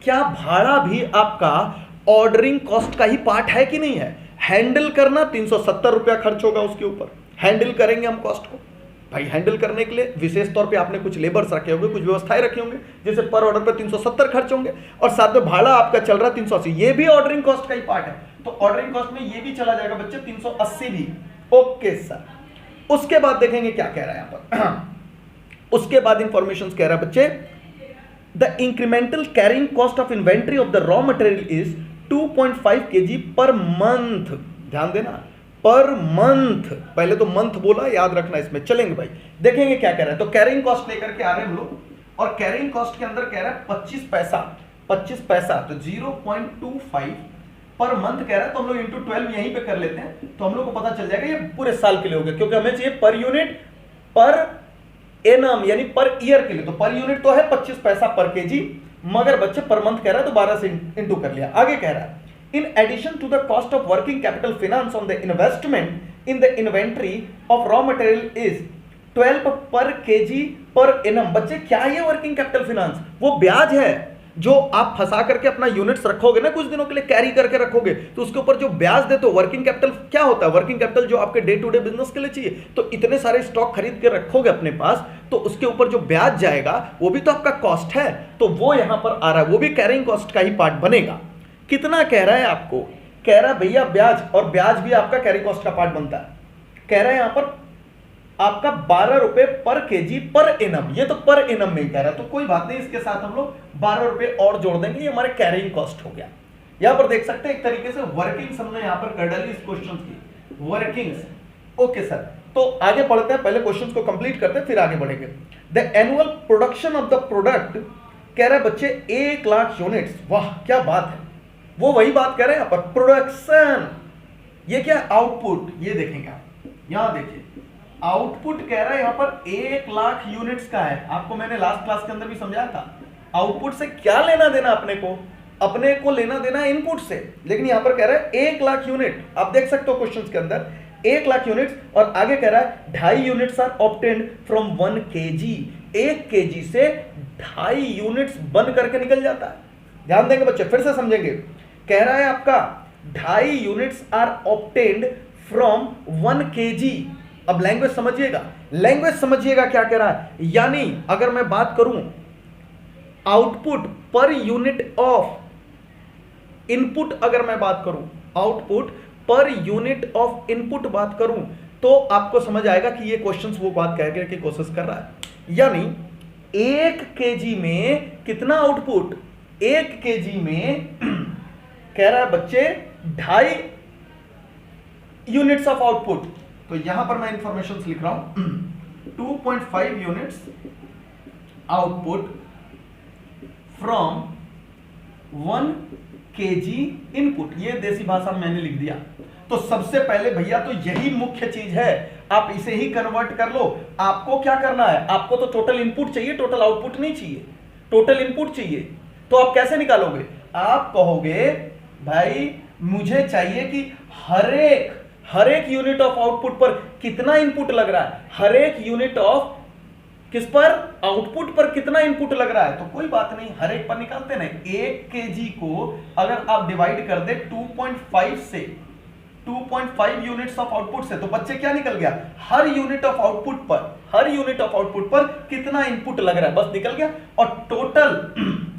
क्या भाड़ा भी आपका ऑर्डरिंग कॉस्ट का ही पार्ट है कि नहीं है? हैंडल करना 370 रुपया खर्च होगा उसके ऊपर, हैंडल करेंगे हम कॉस्ट को। भाई हैंडल करने के लिए विशेष तौर पे आपने कुछ लेबर्स रखे होंगे, कुछ व्यवस्थाएं रखी होंगे, जैसे पर ऑर्डर पे 370 खर्च होंगे, और साथ में भाड़ा आपका चल रहा है 380, ये भी ऑर्डरिंग कॉस्ट का ही पार्ट है। तो ऑर्डरिंग कॉस्ट में ये भी चला जाएगा बच्चे 380 भी। ओके सर, उसके बाद देखेंगे क्या कह रहा है यहां पर। उसके बाद इंफॉर्मेशन कह रहा है बच्चे, the incremental carrying cost of inventory of the raw material is 2.5 kg per month. ध्यान देना, पर मंथ, पहले तो मंथ बोला, याद रखना इसमें। चलेंगे भाई, देखेंगे क्या कह रहा है। तो कैरिंग कॉस्ट लेकर के आ रहे हैं हम लोग, और कैरिंग कॉस्ट के अंदर कह रहा है 25 पैसा, तो 0.25 पर मंथ कह रहा है। तो हम लोग इंटू 12 यहीं पे कर लेते हैं, तो हम लोग को पता चल जाएगा ये पूरे साल के लिए हो गया, क्योंकि हमें चाहिए पर यूनिट पर एनम, यानी पर ईयर के लिए। तो पर यूनिट तो है 25 पैसा पर केजी, मगर बच्चे पर मंथ कह रहा है तो 12 से इंटू कर लिया। आगे कह रहा है, in addition to the cost of working capital finance on the investment in the inventory of raw material is 12 per kg per annum। बच्चे क्या ये वर्किंग कैपिटल फिनांस? वो ब्याज है जो आप फंसा करके अपना यूनिट्स रखोगे ना, कुछ दिनों के लिए कैरी करके रखोगे, तो उसके ऊपर जो ब्याज देते हो। वर्किंग कैपिटल क्या होता है? वर्किंग कैपिटल जो आपके डे टू डे बिजनेस के लिए चाहिए। तो इतने सारे स्टॉक खरीद के रखोगे अपने पास, तो उसके ऊपर जो ब्याज जाएगा वो भी तो आपका कॉस्ट है, तो वो यहां पर आ रहा है, वो भी कैरिंग कॉस्ट का ही पार्ट बनेगा। कितना कह रहा है आपको? कह रहा है भैया ब्याज, और ब्याज भी आपका कैरी कॉस्ट का पार्ट बनता है। कह रहा है यहां पर आपका 12 रुपए पर केजी पर एनम, ये तो पर एनम में ही कह रहा है, तो कोई बात नहीं, इसके साथ हम लोग 12 रुपए और जोड़ देंगे, ये हमारे कैरिंग कॉस्ट हो गया। यहां पर देख सकते हैं एक तरीके से वर्किंग्स हमने यहां पर कर डाली इस क्वेश्चन की, वर्किंग्स। ओके सर, तो आगे बढ़ते हैं, पहले क्वेश्चन को कंप्लीट करते हैं फिर आगे बढ़ेंगे। The annual production of the product, कह रहा है बच्चे 1 लाख यूनिट्स। वाह क्या बात है, वो वही बात कर रहे हैं यहां पर, प्रोडक्शन। ये क्या? आउटपुट। ये देखेंगे आप, यहां देखिए आउटपुट कह रहा है यहां पर 1 लाख यूनिट्स का है। आपको मैंने लास्ट क्लास के अंदर भी समझाया था, आउटपुट से क्या लेना देना अपने को लेना देना इनपुट से, लेकिन यहां पर कह रहा है 1 लाख यूनिट। आप देख सकते हो क्वेश्चन के अंदर 1 लाख यूनिट्स, और आगे कह रहा है 2.5 units are obtained from 1 kg। 1 kg से 2.5 यूनिट्स बन करके निकल जाता है। ध्यान देंगे बच्चे, फिर से समझेंगे। कह रहा है आपका 2.5 units are obtained from 1 kg। अब लैंग्वेज समझिएगा, लैंग्वेज समझिएगा क्या कह रहा है, यानी अगर मैं बात करूं output per unit of input, अगर मैं बात करूं output per unit of input बात करूं, तो आपको समझ आएगा कि ये क्वेश्चंस वो बात कहने की कोशिश कर रहा है। यानी 1 kg में कितना आउटपुट, 1 kg में कह रहा है बच्चे 2.5 यूनिट्स ऑफ आउटपुट। तो यहां पर मैं इंफॉर्मेशन लिख रहा हूं 2.5 units output from 1 kg input. ये देसी भाषा में मैंने लिख दिया। तो सबसे पहले भैया तो यही मुख्य चीज है, आप इसे ही कन्वर्ट कर लो। आपको क्या करना है, आपको तो टोटल इनपुट चाहिए, टोटल आउटपुट नहीं चाहिए, टोटल इनपुट चाहिए। तो आप कैसे निकालोगे, आप कहोगे भाई मुझे चाहिए कि हर एक यूनिट ऑफ आउटपुट पर कितना इनपुट लग रहा है, हर एक यूनिट ऑफ किस पर, आउटपुट पर कितना इनपुट लग रहा है। तो कोई बात नहीं, हर एक पर निकालते ना। 1 kg को अगर आप डिवाइड कर दे 2.5 से, 2.5 यूनिट्स ऑफ आउटपुट से, तो बच्चे क्या निकल गया, हर यूनिट ऑफ आउटपुट पर कितना इनपुट लग रहा है, बस निकल गया। और टोटल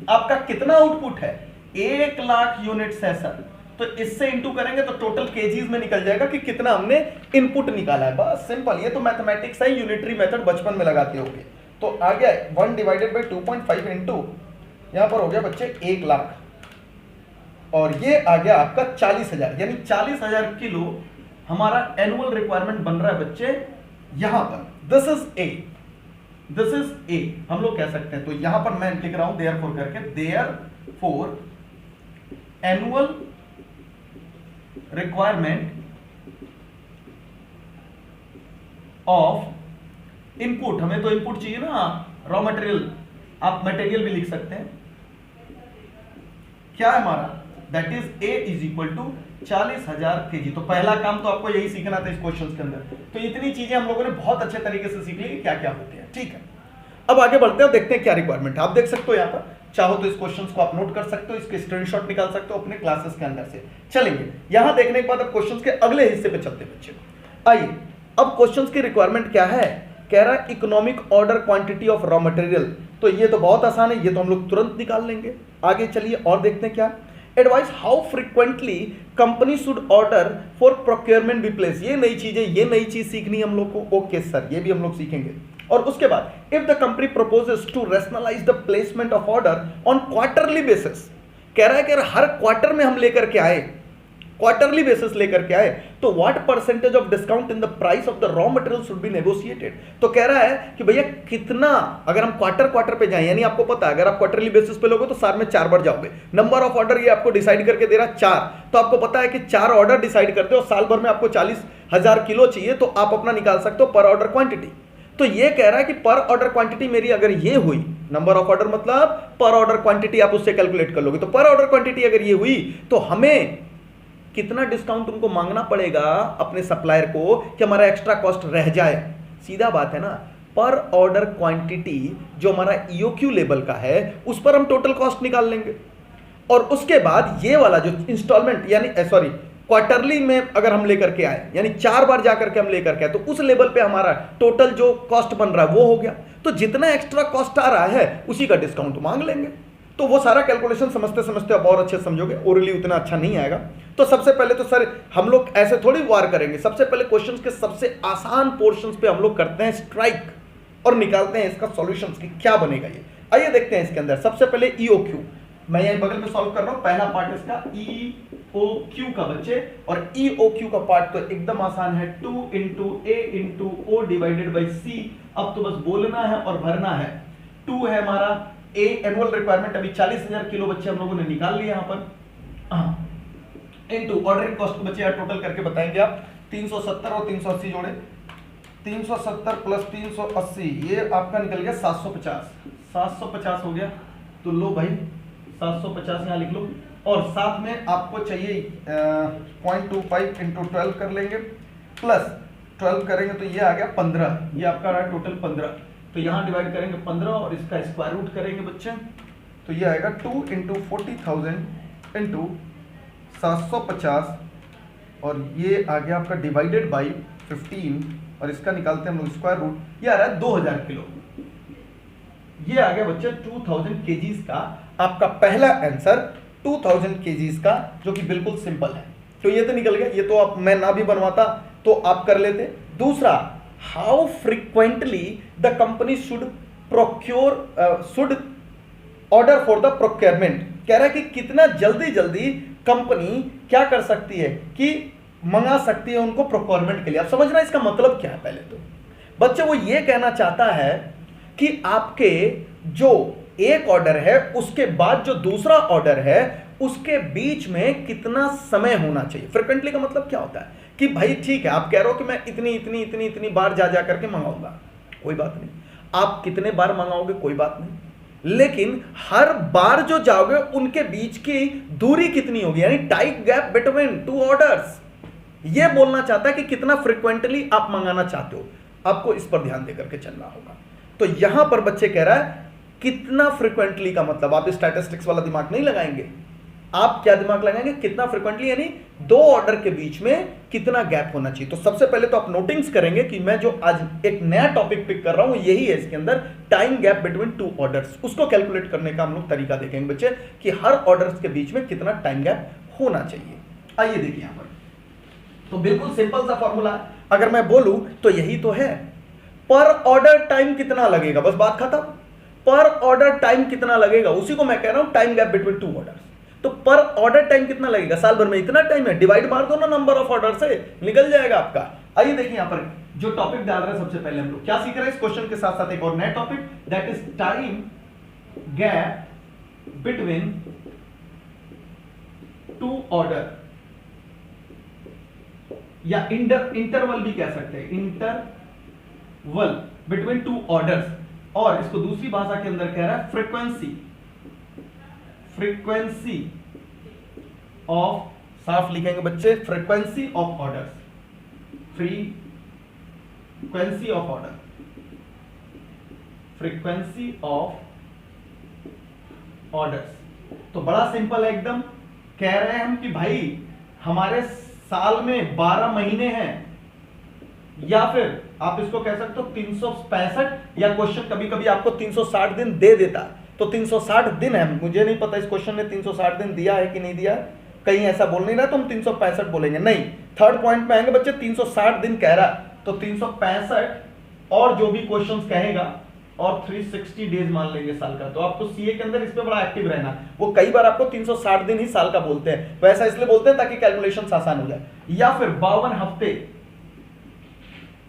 आपका कितना आउटपुट है, 1 लाख यूनिट्स है सर। तो इससे इंटू करेंगे तो टोटल केजीज में निकल जाएगा कि कितना हमने इनपुट निकाला है। बस सिंपल, ये तो मैथमेटिक्स है, यूनिटरी मेथड बचपन में लगाते होंगे। तो आ गया 1 डिवाइडेड बाई 2.5 इंटू, यहां पर हो गया बच्चे 1 लाख, और ये आ गया आपका 40,000, यानी 40,000 किलो हमारा एनुअल रिक्वायरमेंट बन रहा है बच्चे यहां पर। दिस इज ए हम लोग कह सकते हैं। तो यहां पर मैं लिख रहा हूं देयरफॉर करके, therefore annual requirement of input, हमें तो इनपुट चाहिए ना, रॉ मटेरियल, आप मटेरियल भी लिख सकते हैं। क्या है हमारा, that is a is equal to 40,000 kg। तो पहला काम तो आपको यही सीखना था इस क्वेश्चन के अंदर। तो इतनी चीजें हम लोगों ने बहुत अच्छे तरीके से सीख ली कि क्या क्या होते हैं। ठीक है, अब आगे बढ़ते हैं, देखते हैं क्या रिक्वायरमेंट है। आप देख सकते हो यहाँ पर, चाहो तो इस क्वेश्चन को आप नोट कर सकते हो, इसके स्क्रीनशॉट निकाल सकते हो अपने क्लासेस के अंदर से। चलेंगे यहां देखने के बाद अब क्वेश्चन के अगले हिस्से पे चलते हैं बच्चे। आइए, अब क्वेश्चन की रिक्वायरमेंट क्या है, कह रहा है economic order quantity of raw material. तो ये तो बहुत आसान है, ये तो हम लोग तुरंत निकाल लेंगे। आगे चलिए और देखते हैं क्या। Advice how frequently company should order for procurement be place. ये नई चीजें, ये नई चीज सीखनी है हम लोग को। ओके सर, ये भी हम लोग सीखेंगे। और उसके बाद if the company proposes to rationalise the placement of order on quarterly basis, कह रहा है कि हर क्वार्टर में हम लेकर के आए, क्वार्टरली बेसिस लेकर के आए, तो what percentage of discount in the price of the raw material should be negotiated. तो कह रहा है कि भैया कितना, अगर हम क्वार्टर पे जाएं, यानी आपको पता है अगर आप क्वार्टरली बेसिस पे लोगे तो साल में 4 बार जाओगे। नंबर ऑफ ऑर्डर ये आपको डिसाइड करके दे रहा है 4, तो आपको पता है कि 4 ऑर्डर डिसाइड करते हो, साल भर में आपको 40,000 किलो चाहिए, तो आप अपना निकाल सकते हो पर ऑर्डर क्वांटिटी। तो ये कह रहा है कि पर ऑर्डर क्वांटिटी मेरी अगर ये हुई, नंबर ऑफ ऑर्डर मतलब पर ऑर्डर क्वांटिटी आप उससे कैलकुलेट कर लोगे, तो पर ऑर्डर क्वांटिटी अगर ये हुई तो हमें कितना डिस्काउंट उनको मांगना पड़ेगा अपने सप्लायर को कि हमारा एक्स्ट्रा कॉस्ट रह जाए। सीधा बात है ना, पर ऑर्डर क्वांटिटी जो हमारा ईओक्यू लेवल का है उस पर हम टोटल कॉस्ट निकाल लेंगे, और उसके बाद ये वाला जो इंस्टॉलमेंट यानी क्वार्टरली में अगर हम लेकर के आए, यानी 4 बार जाकर के हम लेकर के आए, तो उस लेवल पे हमारा टोटल जो कॉस्ट बन रहा है वो हो गया। तो जितना एक्स्ट्रा कॉस्ट आ रहा है उसी का डिस्काउंट मांग लेंगे। तो वो सारा कैलकुलेशन समझते समझते आप और अच्छे समझोगे, ओरली उतना अच्छा नहीं आएगा। तो सबसे पहले तो सर हम लोग ऐसे थोड़ी वार करेंगे, सबसे पहले क्वेश्चन के सबसे आसान पोर्शन पे हम लोग करते हैं स्ट्राइक और निकालते हैं इसका सॉल्यूशन कि क्या बनेगा ये। आइए देखते हैं इसके अंदर। सबसे पहले ईओक्यू, मैं यही बगल में सॉल्व कर रहा हूं। पहला पार्ट इसका ईओक्यू का बच्चे, और ईओक्यू का पार्ट तो एकदम आसान है, 2 into a into o divided by c. अब तो बस बोलना है और भरना है। 2 है हमारा ए, एनुअल रिक्वायरमेंट अभी 40,000 किलो बच्चे हम लोगों ने निकाल लिया यहाँ पर, इंटू ऑर्डरिंग कॉस्ट को बच्चे यार टोटल करके बताएंगे आप, 370 और 380 जोड़े, 370 प्लस 380 ये आपका निकल गया 750, 750 हो गया। तो लो भाई 750 यहाँ लिख लो, और साथ में आपको चाहिए 0.25 इंटू 12 कर लेंगे, प्लस 12 करेंगे तो ये आ गया 15, ये आपका रहा टोटल 15। तो यहाँ डिवाइड करेंगे 15 और इसका स्क्वायर रूट करेंगे बच्चे, तो ये आएगा 2 इंटू 40,000 इंटू 750 और ये आ गया आपका डिवाइडेड बाई 15 और इसका निकालते हैं हम लोग स्क्वायर रूट, ये आ रहा है 2000 किलो। ये आ गया बच्चे 2000 केजीज का आपका पहला आंसर, 2000 केजीज का, जो कि बिल्कुल सिंपल है। तो ये तो निकल गया, ये तो आप मैं ना भी बनवाता तो आप कर लेते। दूसरा, how frequently the company should order for the procurement, कह रहा है कि कितना जल्दी जल्दी कंपनी क्या कर सकती है कि मंगा सकती है उनको प्रोक्योरमेंट के लिए। आप समझना इसका मतलब क्या है। पहले तो बच्चे वो ये कहना चाहता है कि आपके जो एक ऑर्डर है उसके बाद जो दूसरा ऑर्डर है उसके बीच में कितना समय होना चाहिए। फ्रिक्वेंटली का मतलब क्या होता है कि भाई ठीक है, आप कह रहे हो कि मैं इतनी इतनी इतनी इतनी बार जा जा करके मंगाऊंगा, कोई बात नहीं। आप कितने बार मंगाओगे कोई बात नहीं, लेकिन हर बार जो जाओगे उनके बीच की दूरी कितनी होगी, यानी time gap between two orders. ये बोलना चाहता है कि कितना फ्रिक्वेंटली आप मंगाना चाहते हो, आपको इस पर ध्यान देकर के चलना होगा। तो यहां पर बच्चे कह रहा है कितना फ्रिक्वेंटली का मतलब आप स्टैटिस्टिक्स वाला दिमाग नहीं लगाएंगे, आप क्या दिमाग लगाएंगे, कितना फ्रिक्वेंटली, यानी दो ऑर्डर के बीच में कितना गैप होना चाहिए। तो सबसे पहले तो आप नोटिंग्स करेंगे कि मैं जो आज एक नया टॉपिक पिक कर रहा हूं यही है, इसके अंदर time gap between two orders. उसको कैलकुलेट करने का हम लोग तरीका देखेंगे बच्चे कि हर ऑर्डर्स के बीच में कितना टाइम गैप होना चाहिए। आइए देखिए यहां पर, तो बिल्कुल सिंपल सा फॉर्मूला है, अगर मैं बोलूं तो यही तो है। पर ऑर्डर टाइम कितना लगेगा, बस बात खत्म। पर ऑर्डर टाइम कितना लगेगा, उसी को मैं कह रहा हूं time gap between two orders. तो पर ऑर्डर टाइम कितना लगेगा, साल भर में इतना टाइम है, डिवाइड मार दो ना नंबर ऑफ ऑर्डर से, निकल जाएगा आपका। आइए देखिए यहां पर जो टॉपिक डाल रहे हैं, सबसे पहले हम लोग क्या सीख रहे हैं इस क्वेश्चन के साथ साथ एक और नया topic, that is time gap between two order, या इंटरवल भी कह सकते हैं, इंटरवल बिटवीन टू ऑर्डर्स। और इसको दूसरी भाषा के अंदर कह रहा है फ्रीक्वेंसी ऑफ, साफ लिखेंगे बच्चे, frequency of orders, frequency of order, frequency of orders. तो बड़ा सिंपल है एकदम, कह रहे हैं हम कि भाई हमारे साल में 12 महीने हैं, या फिर आप इसको कह सकते हो 365, या क्वेश्चन कभी कभी आपको 360 दिन दे देता है, तो 360 दिन है। मुझे नहीं पता इस क्वेश्चन ने 360 दिन दिया है कि नहीं दिया, कहीं ऐसा बोल नहीं रहा तो हम 365 बोलेंगे, नहीं। थर्ड पॉइंट में आएंगे बच्चे, 360 दिन कह रहा है तो 365 और जो भी क्वेश्चंस कहेगा और 360 डेज मान लेंगे साल का। तो आपको सीए के अंदर इस पे बड़ा एक्टिव रहना। वो कई बार आपको 360 दिन ही साल का बोलते हैं, वैसा इसलिए बोलते हैं ताकि कैलकुलेशन आसान हो जाए। या फिर 52 हफ्ते,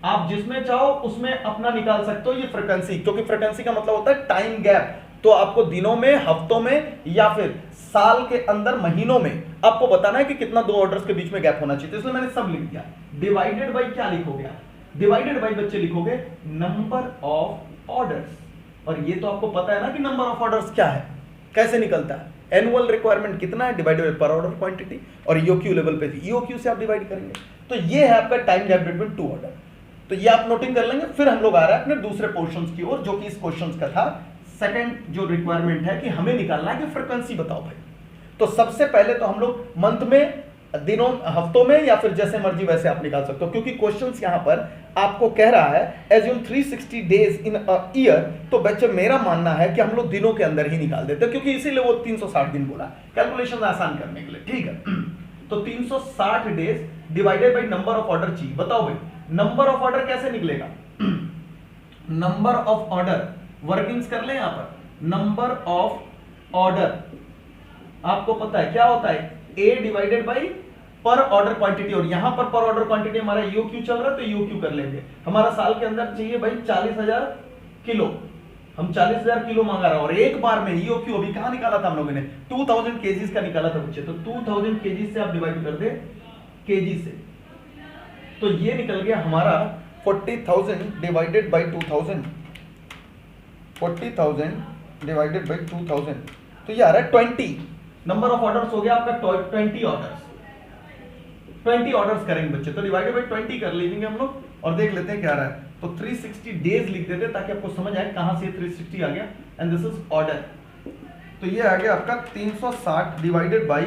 आप जिसमें चाहो उसमें अपना निकाल सकते हो ये फ्रीक्वेंसी, क्योंकि फ्रीक्वेंसी का मतलब होता है टाइम गैप। तो आपको दिनों में, हफ्तों में, या फिर साल के अंदर महीनों में आपको बताना है कि कितना दो ऑर्डर्स के बीच में गैप होना चाहिए। तो इसलिए मैंने सब लिख दिया। डिवाइडेड बाई क्या लिखोगे आप, डिवाइडेड बाई बच्चे लिखोगे नंबर ऑफ ऑर्डर्स। और ये तो आपको पता है ना कि नंबर ऑफ ऑर्डर्स क्या है, कैसे निकलता है, एनुअल रिक्वायरमेंट कितना है डिवाइडेड बाय पर ऑर्डर क्वांटिटी, और ईओक्यू लेवल पे ईओक्यू से आप डिवाइड करेंगे। तो ये है आपका time gap between two order. तो ये आप नोटिंग कर लेंगे। फिर हम लोग आ रहे हैं अपने दूसरे पोर्शंस की ओर, जो कि इस क्वेश्चंस का था सेकंड जो रिक्वायरमेंट है कि हमें निकालना है कि फ्रीक्वेंसी बताओ भाई। तो सबसे पहले तो हम लोग मंथ में, दिनों, हफ्तों में, या फिर जैसे मर्जी वैसे आप निकाल सकते हो, क्योंकि क्वेश्चंस यहां पर आपको कह रहा है assume 360 days in a year. तो बच्चे मेरा मानना है कि हम लोग दिनों के अंदर ही निकाल देते हैं, क्योंकि इसीलिए वो 360 दिन बोला कैलकुलेशन आसान करने के लिए, ठीक है। तो 360 days divided by number of order चाहिए। बताओ भाई नंबर ऑफ ऑर्डर कैसे निकलेगा, नंबर ऑफ ऑर्डर वर्किंग्स कर ले। यहां पर नंबर ऑफ ऑर्डर आपको पता है क्या होता है, ए डिवाइडेड बाई पर ऑर्डर क्वांटिटी, और यहां पर ऑर्डर क्वांटिटी हमारा ईओक्यू चल रहा है तो ईओक्यू कर लेंगे। हमारा साल के अंदर चाहिए भाई 40,000 किलो, हम 40,000 किलो मांगा रहा है, और एक बार में ईओक्यू अभी कहां निकाला था हम लोगों ने, 2000 केजीज का निकाला था बच्चे। तो 2000 केजीज से आप डिवाइड कर दे केजी से, तो ये निकल गया हमारा 40,000 डिवाइडेड बाई 2000, 40,000 डिवाइडेड बाई 2000, तो ये आ रहा है 20। नंबर ऑफ ऑर्डर्स हो गया आपका 20 ऑर्डर्स, 20 ऑर्डर्स करेंगे बच्चे। तो डिवाइडेड बाई 20 कर लीजिए हम लोग, और देख लेते हैं क्या आ रहा है। तो 360 डेज लिख देते हैं ताकि आपको समझ आए कहां से 360 आ गया, एंड दिस इज ऑर्डर। तो ये आ गया आपका 360 डिवाइडेड बाई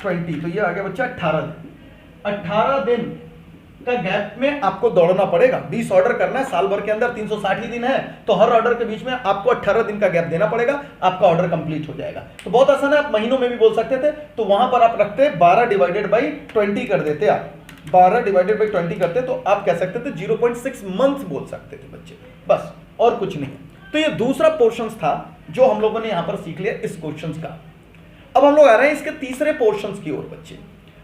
20, तो ये आ गया बच्चा 18 दिन। 18 दिन का गैप में आपको दौड़ना पड़ेगा। 20 ऑर्डर करना है साल भर के अंदर, 360 ही दिन है, तो हर ऑर्डर के बीच में आपको 18 दिन का गैप देना पड़ेगा, आपका ऑर्डर कंप्लीट हो जाएगा। तो बहुत आसान है, आप महीनों में भी बोल सकते थे, तो वहां पर आप रखते 12 डिवाइडेड बाई 20 कर देते, आप 12 डिवाइडेड बाई 20 करते तो आप कह सकते थे 0.6 मंथ बोल सकते थे बच्चे, बस और कुछ नहीं। तो ये दूसरा पोर्शन था जो हम लोगों ने यहां पर सीख लिया इस क्वेश्चन का। अब हम लोग आ रहे हैं इसके तीसरे पोर्शन की ओर बच्चे।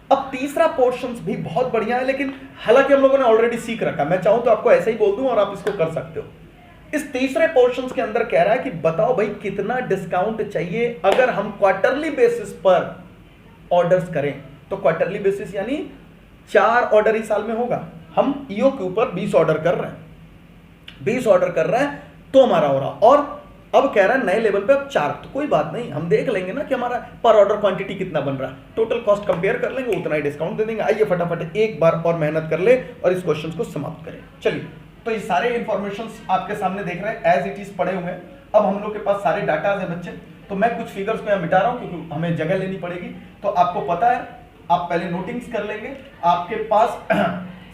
अब तीसरा पोर्शन भी बहुत बढ़िया है, लेकिन हालांकि हम लोगों ने ऑलरेडी सीख रखा, मैं चाहूं तो आपको ऐसे ही बोल दूं और आप इसको कर सकते हो। इस तीसरे पोर्शन के अंदर कह रहा है कि बताओ भाई कितना डिस्काउंट चाहिए अगर हम क्वार्टरली बेसिस पर ऑर्डर्स करें। तो क्वार्टरली बेसिस यानी 4 ऑर्डर ही साल में होगा, हम ईओ के ऊपर 20 ऑर्डर कर रहे हैं, 20 ऑर्डर कर रहे हैं तो हमारा हो रहा। और अब कह रहा है नए लेवल पे अब 4, तो कोई बात नहीं, हम देख लेंगे ना कि हमारा पर ऑर्डर क्वांटिटी कितना बन रहा है, टोटल कॉस्ट कंपेयर कर लेंगे, उतना ही डिस्काउंट दे देंगे। आइए फटाफट एक बार और मेहनत कर ले और इस क्वेश्चन को समाप्त करें। चलिए, तो ये सारे इंफॉर्मेशन आपके सामने देख रहे हैं, एज इट इज पड़े हुए हैं। अब हम लोग के पास सारे डाटा है बच्चे, तो मैं कुछ फिगर्स को यहाँ मिटा रहा हूँ क्योंकि हमें जगह लेनी पड़ेगी। तो आपको पता है, आप पहले नोटिंग्स कर लेंगे। आपके पास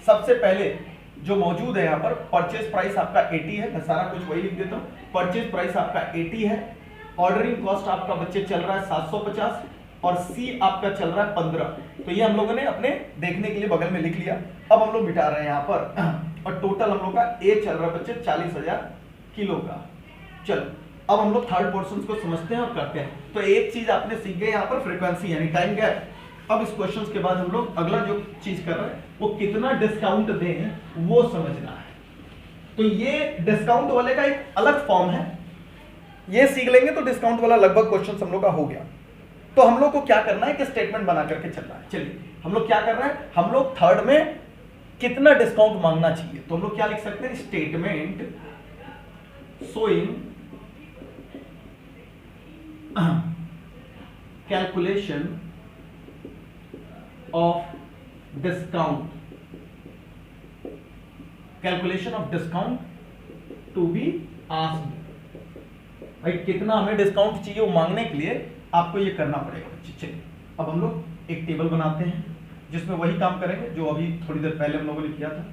सबसे पहले जो मौजूद है यहाँ पर परचेज प्राइस आपका 80 है, मैं सारा कुछ वही लिख देता हूँ। परचेज प्राइस आपका 80 है, ऑर्डरिंग कॉस्ट आपका बच्चे चल रहा है 750 और सी आपका चल रहा है 15। तो ये हम लोगों ने अपने देखने के लिए बगल में लिख लिया। अब हम लोग मिटा रहे हैं यहाँ पर, और टोटल हम लोग का ए चल रहा है बच्चे 40,000 किलो का। चलो, अब हम लोग थर्ड पोर्शन को समझते हैं और करते हैं। तो एक चीज आपने सीख गए यहाँ पर, फ्रीक्वेंसी यानी टाइम गैप। अब इस क्वेश्चन के बाद हम लोग अगला जो चीज कर रहे हैं वो कितना डिस्काउंट दें वो समझना है। तो ये डिस्काउंट वाले का एक अलग फॉर्म है, ये सीख लेंगे तो डिस्काउंट वाला लगभग क्वेश्चन हम लोग का हो गया। तो हम लोग को क्या करना है कि स्टेटमेंट बना करके चलना है। चलिए, हम लोग क्या कर रहे हैं, हम लोग थर्ड में कितना डिस्काउंट मांगना चाहिए, तो हम लोग क्या लिख सकते हैं, statement showing calculation of discount, calculation of discount to be asked. भाई कितना हमें डिस्काउंट चाहिए वो मांगने के लिए आपको ये करना पड़ेगा। चलिए, अब हम लोग एक टेबल बनाते हैं जिसमें वही काम करेंगे जो अभी थोड़ी देर पहले हम लोगों ने किया था।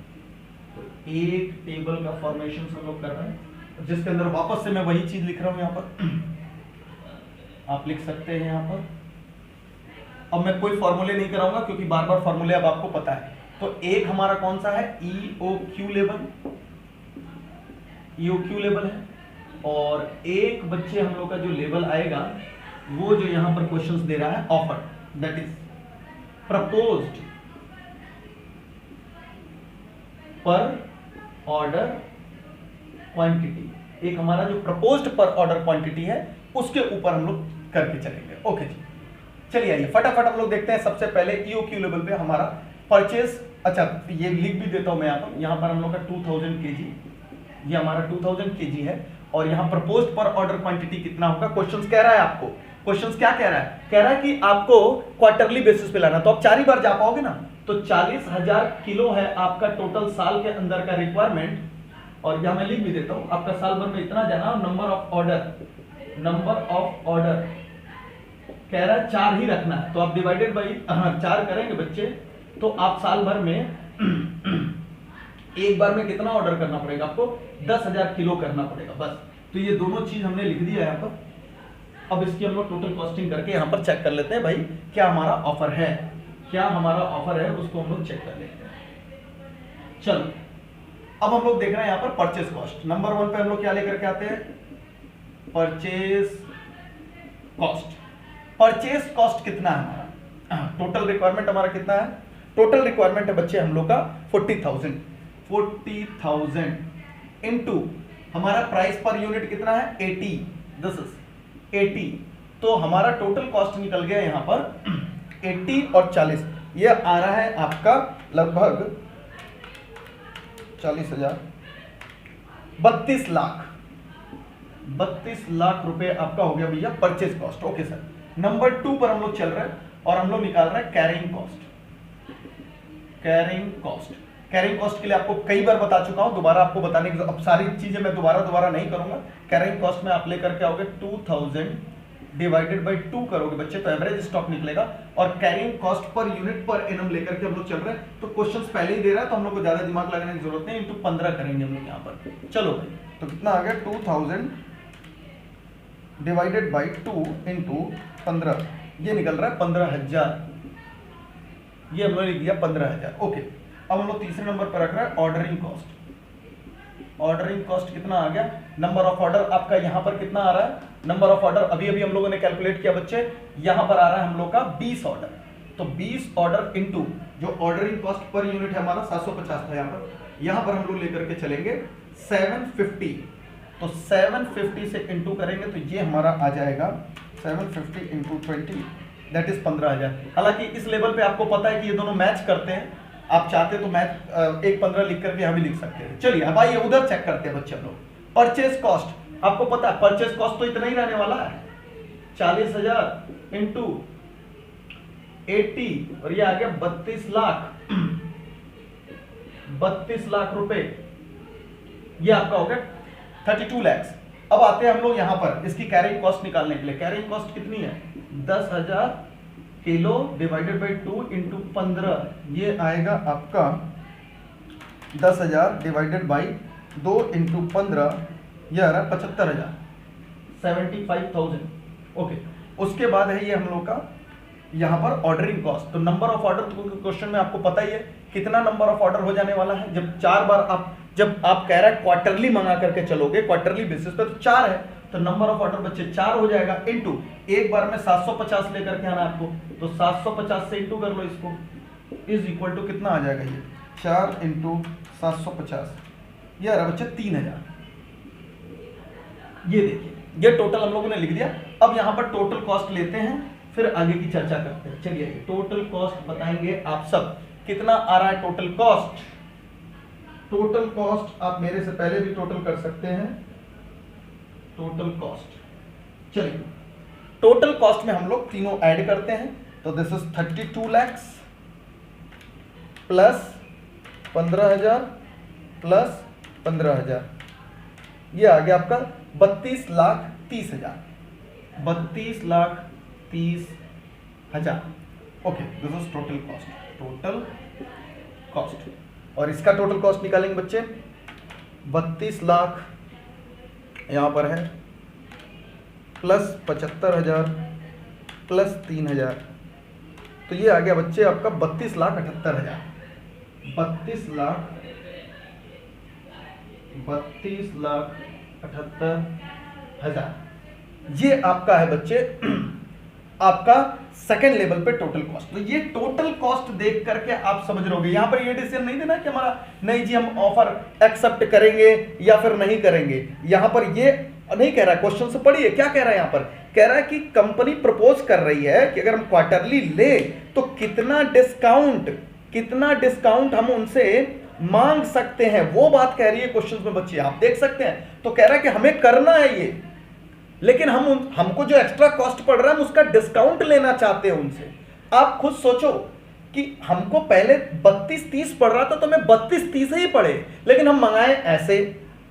तो एक टेबल का फॉर्मेशन हम लोग कर रहे हैं जिसके अंदर वापस से मैं वही चीज लिख रहा हूं। यहां पर आप लिख सकते हैं यहां पर। अब मैं कोई फॉर्मूले नहीं कराऊंगा क्योंकि बार बार फॉर्मूले अब आपको पता है। तो एक हमारा कौन सा है, EOQ लेवल, EOQ लेवल है। और एक बच्चे हम लोग का जो लेवल आएगा वो जो यहां पर क्वेश्चंस दे रहा है, ऑफर, दैट इज प्रपोज्ड पर ऑर्डर क्वांटिटी। एक हमारा जो प्रपोज्ड पर ऑर्डर क्वांटिटी है उसके ऊपर हम लोग करके चलेंगे। ओके जी, चलिए आइए फटाफट हम लोग देखते हैं। सबसे पहले EOQ लेवल पे हमारा परचेज, अच्छा ये लिख भी देता हूं मैं यहाँ पर हम लोग का 2000 kg, ये हमारा 2000 kg है। और यहाँ प्रपोज्ड पर ऑर्डर क्वांटिटी कितना होगा, क्वेश्चंस कह रहा है आपको, क्वेश्चंस क्या कह रहा है, कह रहा है कि आपको क्वार्टरली बेसिस पे लाना। तो आप 4 ही बार जा पाओगे ना, तो 40,000 किलो है आपका टोटल साल के अंदर का रिक्वायरमेंट। और यहां मैं लिख भी देता हूं, आपका साल भर में इतना जाना। Number of order, number of order कह रहा है 4 ही रखना है, तो आप डिवाइडेड बाई 4 करेंगे बच्चे, तो आप साल भर में एक बार में कितना ऑर्डर करना पड़ेगा आपको, 10,000 किलो करना पड़ेगा बस। तो ये दोनों चीज हमने लिख दिया यहाँ पर। अब इसकी हम लोग टोटल कॉस्टिंग करके यहाँ पर चेक कर लेते हैं, भाई क्या हमारा ऑफर है, क्या हमारा ऑफर है उसको हम लोग चेक कर लेते हैं। चलो, अब हम लोग देख रहे हैं यहाँ पर परचेज कॉस्ट। नंबर 1 पे हम लोग क्या लेकर के आते हैं, परचेज कॉस्ट। परचेज कॉस्ट कितना है हमारा, टोटल रिक्वायरमेंट हमारा कितना है, टोटल रिक्वायरमेंट है बच्चे हम लोग का 40,000 इनटू हमारा प्राइस पर यूनिट कितना है 80, दिस इज 80। तो हमारा टोटल कॉस्ट निकल गया यहां पर 80 और 40, ये आ रहा है आपका लगभग 40,000, 32 लाख रुपए आपका हो गया भैया purchase cost. Okay sir. Number 2 पर हम लोग चल रहे हैं और हम लोग निकाल रहे हैं कैरिंग कॉस्ट। कैरिंग कॉस्ट के लिए आपको कई बार बता चुका हूं, दोबारा आपको बताने की, अब सारी चीजें मैं दोबारा नहीं करूंगा। कैरिंग कॉस्ट में आप लेकर के आओगे 2000 डिवाइडेड बाई 2 करोगे बच्चे तो एवरेज स्टॉक निकलेगा। और carrying cost per unit per annum लेकर के हम लोग चल रहे हैं, तो क्वेश्चंस पहले ही दे रहा है तो हम लोग को ज्यादा दिमाग लगाने की जरूरत नहीं, इंटू 15 करेंगे हम लोग यहाँ पर। चलो भाई, तो कितना आ गया 2000 डिवाइडेड बाई 2 इंटू 15, ये निकल रहा है 15,000, ये हम लोग लिख दिया 15,000। ओके, अब हम लोग तीसरे नंबर पर रख रहे हैं ऑर्डरिंग कॉस्ट। ऑर्डरिंग कॉस्ट कितना आ गया, नंबर ऑफ ऑर्डर आपका यहाँ पर कितना आ रहा है, नंबर ऑफ ऑर्डर अभी अभी हम लोगों ने कैलकुलेट किया बच्चे, यहाँ पर आ रहा है हम लोग का 20 ऑर्डर, तो 20 ऑर्डर इंटू जो ऑर्डरिंग कॉस्ट पर यूनिट है हमारा 750 था यहाँ पर हम लोग लेकर के चलेंगे 750, तो 750 से इंटू करेंगे तो ये हमारा आ जाएगा 750 इंटू 20 दैट इज 15,000। हालांकि इस लेवल पे आपको पता है कि ये दोनों मैच करते हैं, आप चाहते तो मैच एक 15 लिख करके यहाँ भी लिख सकते हैं। चलिए अब आइए उधर चेक करते हैं बच्चे हम लोग। परचेज कॉस्ट आपको पता है, परचेज कॉस्ट तो इतना ही रहने वाला है 40,000 इंटू 80 और ये आ गया 32 लाख 32 लाख रुपए, ये आपका हो गया 32 lakhs। अब आते हैं हम लोग यहां पर इसकी कैरिंग कॉस्ट निकालने के लिए। कैरिंग कॉस्ट कितनी है 10,000 किलो डिवाइडेड बाई 2 इंटू 15, ये आएगा आपका 10,000 डिवाइडेड बाई 2 इंटू 15, ये आ रहा है 75,000 75,000। ओके, उसके बाद है ये हम लोग का यहाँ पर ऑर्डरिंग कॉस्ट। तो नंबर ऑफ ऑर्डर क्वेश्चन में आपको पता ही है कितना नंबर ऑफ ऑर्डर हो जाने वाला है, जब 4 बार जब आप कह रहा है क्वार्टरली मंगा करके चलोगे, क्वार्टरली बेसिस पे, तो 4 है तो नंबर ऑफ ऑर्डर बच्चे 4 हो जाएगा, इंटू एक बार में 750 लेकर के आना आपको, तो 750 से इंटू कर लो इसको, इज इक्वल टू कितना आ जाएगा ये 4 इंटू 750, ये आ रहा बच्चे 3,000। ये देखिए ये टोटल हम लोगों ने लिख दिया। अब यहाँ पर टोटल कॉस्ट लेते हैं, फिर आगे की चर्चा करते हैं। चलिए टोटल कॉस्ट बताएंगे आप सब, कितना आ रहा है टोटल कॉस्ट। टोटल कॉस्ट आप मेरे से पहले भी टोटल कर सकते हैं, टोटल कॉस्ट। चलिए टोटल कॉस्ट में हम लोग तीनों ऐड करते हैं, तो this is 32 lakhs plus 15,000 plus 15,000, ये आ गया आपका 32,30,000 32,30,000। Okay, this is total cost, total cost. और इसका टोटल कॉस्ट निकालेंगे बच्चे, 32 लाख यहां पर है प्लस 75,000 प्लस 3,000, तो ये आ गया बच्चे आपका 32,78,000 32,78,000। ये आपका है बच्चे आपका सेकेंड लेवल पे टोटल कॉस्ट। तो ये टोटल कॉस्ट देख करके आप समझ रहोगे, यहां पर ये डिसीजन नहीं देना कि हमारा नहीं जी हम ऑफर एक्सेप्ट करेंगे या फिर नहीं करेंगे, यहां पर ये नहीं कह रहा है। क्वेश्चन से पढ़िए क्या कह रहा है, यहां पर कह रहा है कि कंपनी प्रपोज कर रही है कि अगर हम क्वार्टरली ले तो कितना डिस्काउंट हम उनसे मांग सकते हैं, वो बात कह रही है क्वेश्चन में बच्चे, आप देख सकते हैं। तो कह रहा है कि हमें करना है ये, लेकिन हमको जो एक्स्ट्रा कॉस्ट पड़ रहा है हम उसका डिस्काउंट लेना चाहते हैं उनसे। आप खुद सोचो कि हमको पहले 32-30 पड़ रहा था तो हमें 32-30 ही पड़े, लेकिन हम मंगाए ऐसे।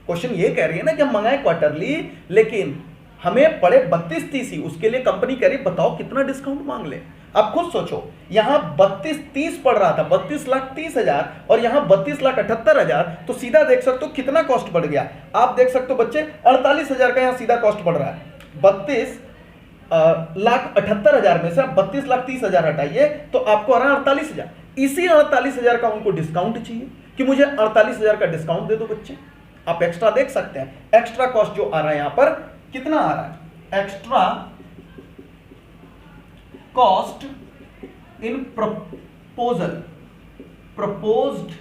क्वेश्चन ये कह रही है ना कि हम मंगाए क्वार्टरली लेकिन हमें पड़े 32-30 ही, उसके लिए कंपनी कह रही बताओ कितना डिस्काउंट मांग ले। आप खुद सोचो, यहां 32-30 पड़ रहा था 32,30,000 और यहां 32,78,000, तो सीधा देख सकते हो कितना कॉस्ट बढ़ गया। आप देख सकते हो बच्चे 48,000 का यहां सीधा कॉस्ट बढ़ रहा है। 32,78,000 में से आप 32,30,000 हटाइए तो आपको आ रहा है 48,000। इसी 48,000 का उनको डिस्काउंट चाहिए कि मुझे 48,000 का डिस्काउंट दे दो बच्चे। आप एक्स्ट्रा देख सकते हैं, एक्स्ट्रा कॉस्ट जो आ रहा है यहां पर कितना आ रहा है, extra cost in proposed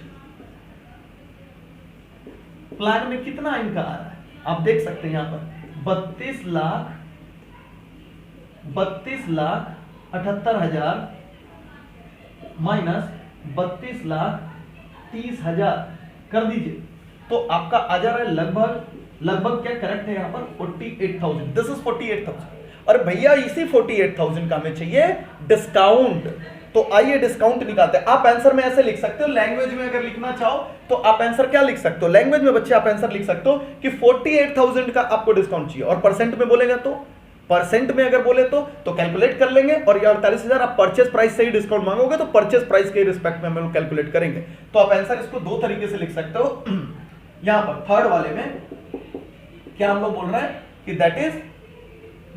plan में कितना इनका आ रहा है, आप देख सकते हैं यहां पर 32,78,000 माइनस 32,30,000 कर दीजिए, तो आपका आ जा रहा है लगभग क्या करेक्ट है यहां पर 48,000। This is 48,000। और भैया इसी 48,000 का हमें चाहिए डिस्काउंट, तो आइए डिस्काउंट निकालते हैं। आप आंसर में ऐसे लिख सकते हो, लैंग्वेज में अगर लिखना चाहो तो आप आंसर क्या लिख सकते हो, लैंग्वेज में बच्चे आप आंसर लिख सकते हो कि 48,000 का आपको डिस्काउंट चाहिए, और परसेंट में बोलेगा तो परसेंट में अगर बोले तो कैलकुलेट कर लेंगे, और ये 48,000 आप परचेस प्राइस से ही डिस्काउंट मांगोगे तो परचेस प्राइस के रिस्पेक्ट में हम लोग कैलकुलेट करेंगे। तो आप आंसर इसको दो तरीके से लिख सकते हो। यहां पर थर्ड वाले में क्या हम लोग बोल रहे हैं कि that is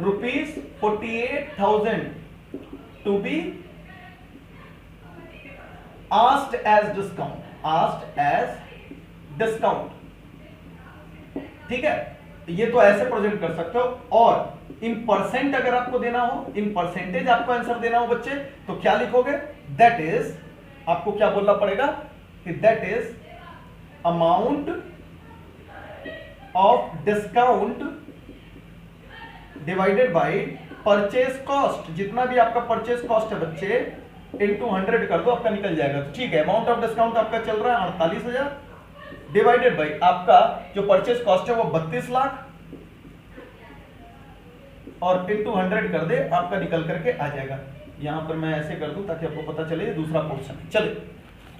₹48,000 to be asked as discount. ठीक है, ये तो ऐसे प्रेजेंट कर सकते हो। और इन परसेंट अगर आपको देना हो, इन परसेंटेज आपको आंसर देना हो बच्चे, तो क्या लिखोगे? दैट इज, आपको क्या बोलना पड़ेगा कि that is amount of discount divided by purchase cost. जितना भी आपका परचेज कॉस्ट है बच्चे, इनटू 100 कर दो, आपका निकल जाएगा। तो ठीक है, अमाउंट ऑफ डिस्काउंट आपका चल रहा है 48,000 डिवाइडेड बाय आपका जो परचेज कॉस्ट है वो 32 लाख, और इनटू 100 कर दे, आपका निकल करके आ जाएगा। यहां पर मैं ऐसे कर दूं ताकि आपको पता चले दूसरा पोर्शन। चलिए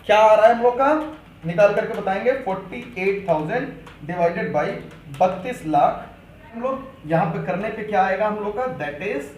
क्या आ रहा है हम लोग का, निकाल करके बताएंगे। 48,000 डिवाइडेड बाई 32 लाख, हम लोग यहां पे करने पे क्या आएगा हम लोग का? दैट इज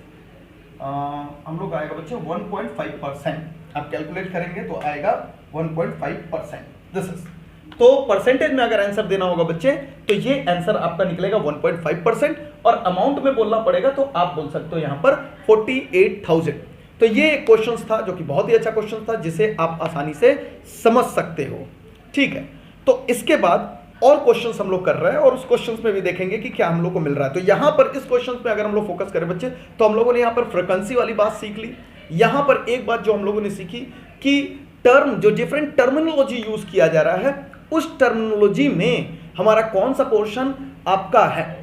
हम लोग आएगा बच्चे 1.5%। आप कैलकुलेट करेंगे तो आएगा 1.5%। दिस इज, तो परसेंटेज में अगर आंसर देना होगा बच्चे तो ये आंसर आपका निकलेगा 1.5%, और अमाउंट में बोलना पड़ेगा तो आप बोल सकते हो यहां पर 48,000। तो ये क्वेश्चन था जो कि बहुत ही अच्छा क्वेश्चन था, जिसे आप आसानी से समझ सकते हो। ठीक है, तो इसके बाद और क्वेश्चंस हम लोग कर रहे हैं, और उस क्वेश्चंस में भी देखेंगे कि क्या हम लोग को मिल रहा है। तो यहां पर इस क्वेश्चन में अगर हम लोग फोकस करें बच्चे, तो हम लोगों ने यहां पर फ्रीक्वेंसी वाली बात सीख ली। यहां पर एक बात जो हम लोगों ने सीखी कि टर्म, जो डिफरेंट टर्मिनोलॉजी यूज किया जा रहा है, उस टर्मिनोलॉजी में हमारा कौन सा पोर्शन आपका है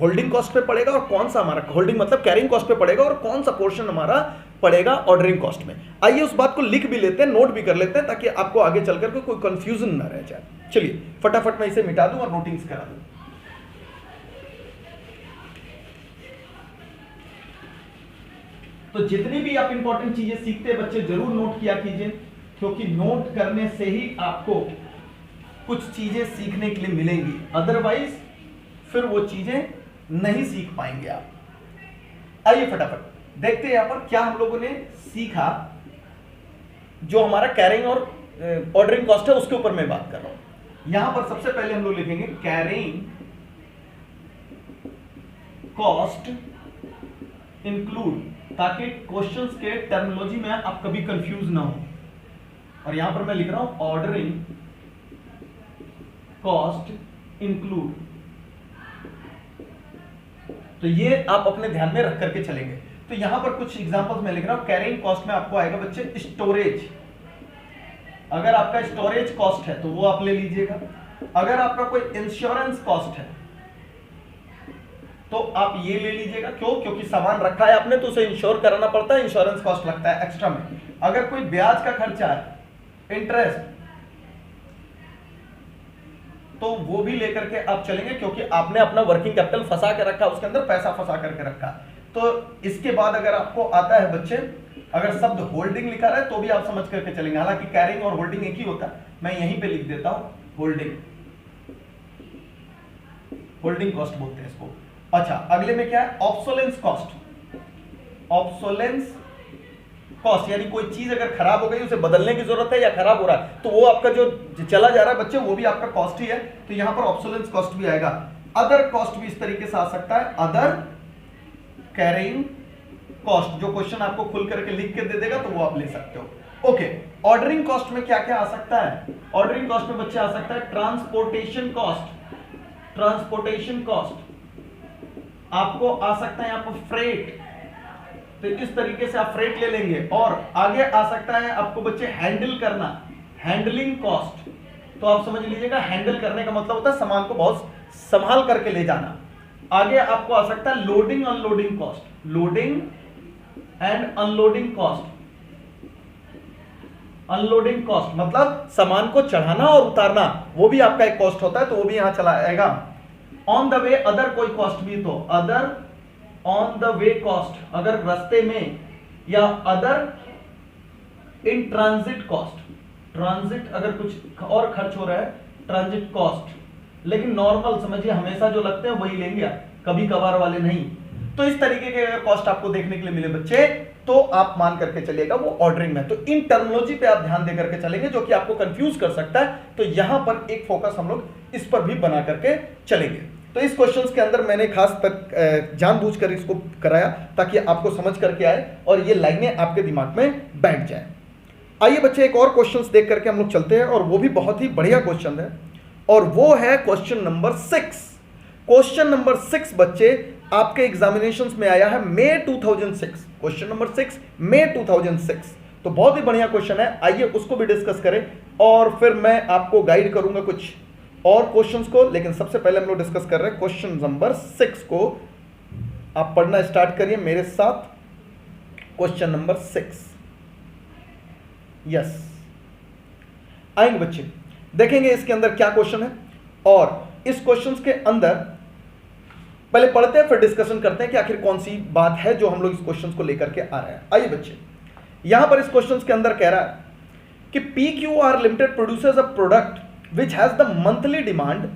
होल्डिंग कॉस्ट पे पड़ेगा, और कौन सा हमारा होल्डिंग मतलब कैरिंग कॉस्ट पे पड़ेगा, और कौन सा पोर्शन हमारा पड़ेगा ऑर्डरिंग कॉस्ट में। आइए उस बात को लिख भी लेते हैं, नोट भी कर लेते हैं, ताकि आपको आगे चलकर के कोई कंफ्यूजन ना रह जाए। चलिए फटाफट मैं इसे मिटा दूं और नोटिंग्स करा दूं। तो जितनी भी आप इंपॉर्टेंट चीजें सीखते हैं बच्चे, जरूर नोट किया कीजिए, क्योंकि नोट करने से ही आपको कुछ चीजें सीखने के लिए मिलेंगी, अदरवाइज फिर वो चीजें नहीं सीख पाएंगे आप। आइए फटाफट देखते हैं यहां पर क्या हम लोगों ने सीखा। जो हमारा कैरिंग और ऑर्डरिंग कॉस्ट है उसके ऊपर मैं बात कर रहा हूं। यहां पर सबसे पहले हम लोग लिखेंगे कैरिंग कॉस्ट इंक्लूड, ताकि क्वेश्चंस के टर्मिनोलॉजी में आप कभी कंफ्यूज ना हो। और यहां पर मैं लिख रहा हूं ऑर्डरिंग कॉस्ट इंक्लूड। तो ये आप अपने ध्यान में रख करके चलेंगे। तो यहां पर कुछ एग्जांपल्स मैं लिख रहा हूं। कैरिंग कॉस्ट में आपको आएगा बच्चे स्टोरेज। अगर आपका स्टोरेज कॉस्ट है तो वो आप ले लीजिएगा। अगर आपका कोई इंश्योरेंस कॉस्ट है तो आप ये ले लीजिएगा। क्यों? क्योंकि सामान रखा है आपने तो उसे इंश्योर कराना पड़ता है, इंश्योरेंस कॉस्ट लगता है एक्स्ट्रा में। अगर कोई ब्याज का खर्चा है, इंटरेस्ट, तो वो भी लेकर के आप चलेंगे, क्योंकि आपने अपना वर्किंग कैपिटल फंसा के रखा, उसके अंदर पैसा फंसा करके रखा। तो इसके बाद अगर आपको आता है बच्चे, अगर शब्द होल्डिंग लिखा रहा है तो भी आप समझ करके चलेंगे। हालांकि कैरिंग और होल्डिंग एक ही होता है, मैं यहीं पे लिख देता हूं होल्डिंग, होल्डिंग कॉस्ट बोलते हैं इसको। अच्छा, अगले में क्या है? Obsolescence cost. ऑब्सोलेंस कॉस्ट यानी कोई चीज अगर खराब हो गई, उसे बदलने की जरूरत है या खराब हो रहा है, तो वो आपका जो चला जा रहा है बच्चे, वो भी आपका कॉस्ट ही है। तो यहां पर ऑब्सोलेंस कॉस्ट भी आएगा। अदर कॉस्ट भी इस तरीके से आ सकता है, अदर कैरिंग कॉस्ट। जो क्वेश्चन आपको खुल करके लिख के दे देगा तो वो आप ले सकते हो। ओके, ऑर्डरिंग कॉस्ट में क्या क्या आ सकता है? ऑर्डरिंग कॉस्ट में बच्चे आ सकता है ट्रांसपोर्टेशन कॉस्ट। ट्रांसपोर्टेशन कॉस्ट आपको आ सकता है यहां पर फ्रेट, तो इस तरीके से आप फ्रेट ले लेंगे। और आगे आ सकता है आपको बच्चे हैंडल करना, हैंडलिंग कॉस्ट। तो आप समझ लीजिएगा, हैंडल करने का मतलब होता है सामान को बहुत संभाल करके ले जाना। आगे आपको आ सकता है loading unloading cost, loading and unloading cost. Unloading cost मतलब सामान को चढ़ाना और उतारना, वो भी आपका एक कॉस्ट होता है, तो वो भी यहां चला आएगा। ऑन द वे अदर कोई कॉस्ट भी, तो other on the way cost, अगर रास्ते में, या other in transit cost. Transit अगर कुछ और खर्च हो रहा है, ट्रांजिट कॉस्ट। लेकिन नॉर्मल समझिए, हमेशा जो लगते हैं वही लेंगे आप, कभी कभार वाले नहीं। तो इस तरीके के अगर कॉस्ट आपको देखने के लिए मिले बच्चे, तो आप मान करके चलिएगा वो ऑर्डरिंग में। तो इन टर्मिनोलॉजी पे आप ध्यान दे करके चलेंगे, जो कि आपको कंफ्यूज कर सकता है। तो यहां पर एक फोकस हम लोग इस पर भी बना करके चलेंगे। तो इस क्वेश्चंस के अंदर मैंने खास तक जानबूझकर इसको कराया ताकि आपको समझ करके आए और ये लाइनें आपके दिमाग में बैठ जाए। आइए बच्चे एक और क्वेश्चंस देख करके हम लोग चलते हैं, और वो भी बहुत ही बढ़िया क्वेश्चन है, और वो है क्वेश्चन नंबर 6। क्वेश्चन नंबर 6 बच्चे आपके एग्जामिनेशंस में आया है मई 2006। क्वेश्चन नंबर 6 मई 2006। तो बहुत ही बढ़िया क्वेश्चन है, आइए उसको भी डिस्कस करें और फिर मैं आपको गाइड करूंगा कुछ और क्वेश्चंस को। लेकिन सबसे पहले हम लोग डिस्कस कर रहे हैं क्वेश्चन नंबर 6 को। आप पढ़ना स्टार्ट करिए मेरे साथ। Question number 6, yes. आएंगे बच्चे, देखेंगे इसके अंदर क्या क्वेश्चन है, और इस क्वेश्चन के अंदर पहले पढ़ते हैं फिर डिस्कशन करते हैं कि आखिर कौन सी बात है जो हम लोग इस क्वेश्चन को लेकर के आ रहे हैं। आइए बच्चे, यहां पर इस क्वेश्चन के अंदर कह रहा है कि PQR limited producers a product which has the monthly demand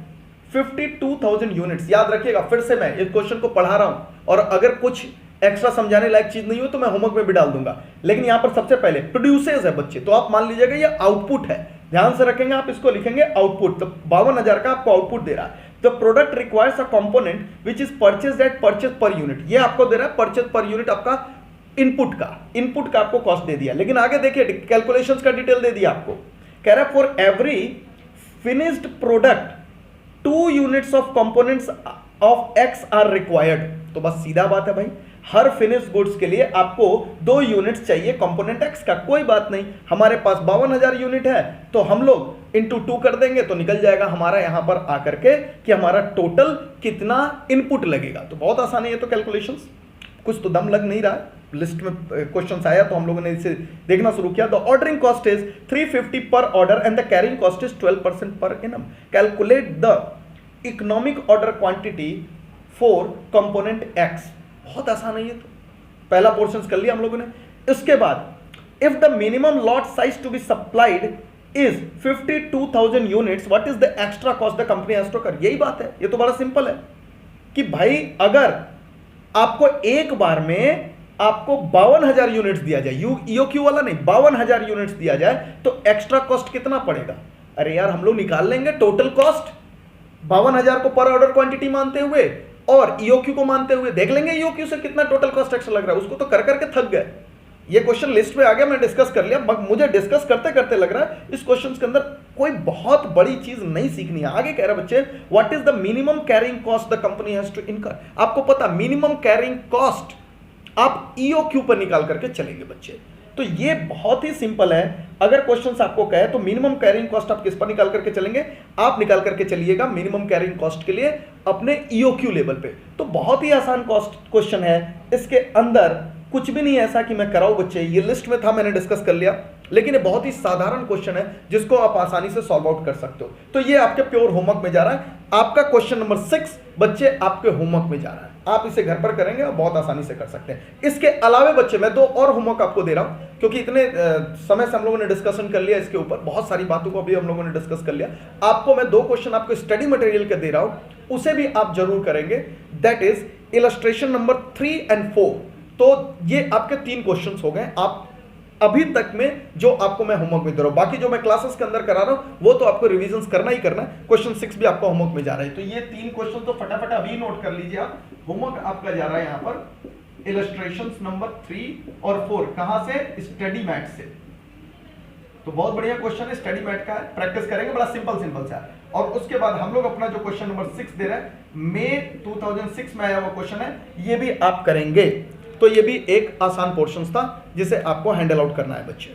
52,000 units. याद रखिएगा, फिर से मैं इस क्वेश्चन को पढ़ा रहा हूं, और अगर कुछ एक्स्ट्रा समझाने लायक चीज नहीं हो तो मैं होमवर्क में भी डाल दूंगा। लेकिन यहां पर सबसे पहले प्रोड्यूसर्स है बच्चे, तो आप मान लीजिएगा ये आउटपुट है। ध्यान से रखेंगे, आप इसको लिखेंगे आउटपुट। तो 52,000 का आपको आउटपुट दे रहा है। The product requires a component which is purchase at purchase per unit. ये आपको दे रहा है परचेज पर यूनिट, आपका इनपुट का आपको कॉस्ट दे दिया। लेकिन आगे देखिए कैलकुलेशंस का डिटेल दे दिया आपको। कह रहा है for every finished product 2 units of components of X are required. तो बस सीधा बात है भाई, हर फिनिश गुड्स के लिए आपको 2 यूनिट्स चाहिए कंपोनेंट एक्स का। कोई बात नहीं, हमारे पास 52,000 यूनिट है, तो हम लोग इंटू 2 कर देंगे तो निकल जाएगा हमारा यहां पर आकर के कि हमारा टोटल कितना इनपुट लगेगा। तो बहुत आसान है ये तो कैलकुलेशंस, कुछ तो दम लग नहीं रहा है। लिस्ट में क्वेश्चन आया तो हम लोगों ने इसे देखना शुरू किया। द ऑर्डरिंग कॉस्ट इज 350 पर order and the carrying cost is 12% per annum. Calculate the economic order quantity for component x. बहुत आसान है ये तो, पहला पोर्शन कर लिया हम लोगों ने। इसके बाद if the minimum lot size to be supplied is 52,000 units, what is the extra cost the company has to कर। यही बात है, ये तो बड़ा सिंपल है कि भाई अगर आपको एक बार में आपको 52,000 यूनिट्स दिया जाए, ईओक्यू वाला नहीं, 52,000 यूनिट्स दिया जाए, तो एक्स्ट्रा कॉस्ट कितना पड़ेगा। अरे यार हम लोग निकाल लेंगे टोटल कॉस्ट 52,000 को पर ऑर्डर क्वांटिटी मानते हुए और ईओक्यू को मानते हुए। देख लेंगे ईओक्यू से कितना टोटल कॉस्ट एक्स्ट्रा लग रहा है, उसको तो कर करके थक गए। ये क्वेश्चन लिस्ट पे आ गया, मैं डिस्कस कर लिया। मुझे डिस्कस करते करते लग रहा है इस क्वेश्चन के अंदर कोई बहुत बड़ी चीज नहीं सीखनी है। आगे कह रहा है बच्चे what is the minimum carrying cost the company has to incur. आपको पता मिनिमम कैरिंग कॉस्ट आप ईओक्यू पर निकाल करके चलेंगे बच्चे। तो ये बहुत ही सिंपल है। अगर क्वेश्चन आपको कहे तो मिनिमम कैरिंग कॉस्ट आप किस पर निकाल करके चलेंगे, आप निकाल करके चलिएगा मिनिमम कैरिंग कॉस्ट के लिए अपने ईओक्यू लेवल पे। तो बहुत ही आसान कॉस्ट क्वेश्चन है, इसके अंदर कुछ भी नहीं ऐसा कि मैं कराऊं बच्चे। ये लिस्ट में था, मैंने डिस्कस कर लिया, लेकिन ये बहुत ही साधारण क्वेश्चन है जिसको आप आसानी से सॉल्व आउट कर सकते हो। तो ये आपके प्योर होमवर्क में जा रहा है। आपका क्वेश्चन नंबर 6 बच्चे आपके होमवर्क में जा रहा है, आप इसे घर पर करेंगे और बहुत आसानी से कर सकते हैं। इसके अलावे बच्चे मैं 2 और होमवर्क आपको दे रहा हूं, क्योंकि इतने समय से हम लोगों ने डिस्कशन कर लिया इसके ऊपर, बहुत सारी बातों को अभी हम लोगों ने डिस्कस कर लिया। आपको मैं 2 क्वेश्चन आपको स्टडी मटेरियल के दे रहा हूं, उसे भी आप जरूर करेंगे। दैट इज इलस्ट्रेशन नंबर 3 और 4। तो ये आपके 3 क्वेश्चन हो गए आप अभी तक में जो आपको मैं होमवर्क में दे रहा हूं। बाकी जो मैं क्लासेस के अंदर करा रहा हूं वो तो आपको रिवीजन करना ही करना है। क्वेश्चन 6 भी आपका होमवर्क में जा रहा है। तो ये 3 क्वेश्चन तो फटाफट अभी नोट कर लीजिए आप। होमवर्क आपका जा रहा है यहां पर इलस्ट्रेशंस नंबर 3 और 4। कहां से? स्टडी मैट से। तो बहुत बढ़िया क्वेश्चन है, स्टडी मैट का है, प्रैक्टिस करेंगे, बड़ा सिंपल सा। और उसके बाद हम लोग अपना जो क्वेश्चन नंबर 6 दे रहे हैं, मई 2006 में आया हुआ क्वेश्चन है, ये भी आप करेंगे। तो ये भी एक आसान पोर्शन था जिसे आपको हैंडल आउट करना है बच्चे।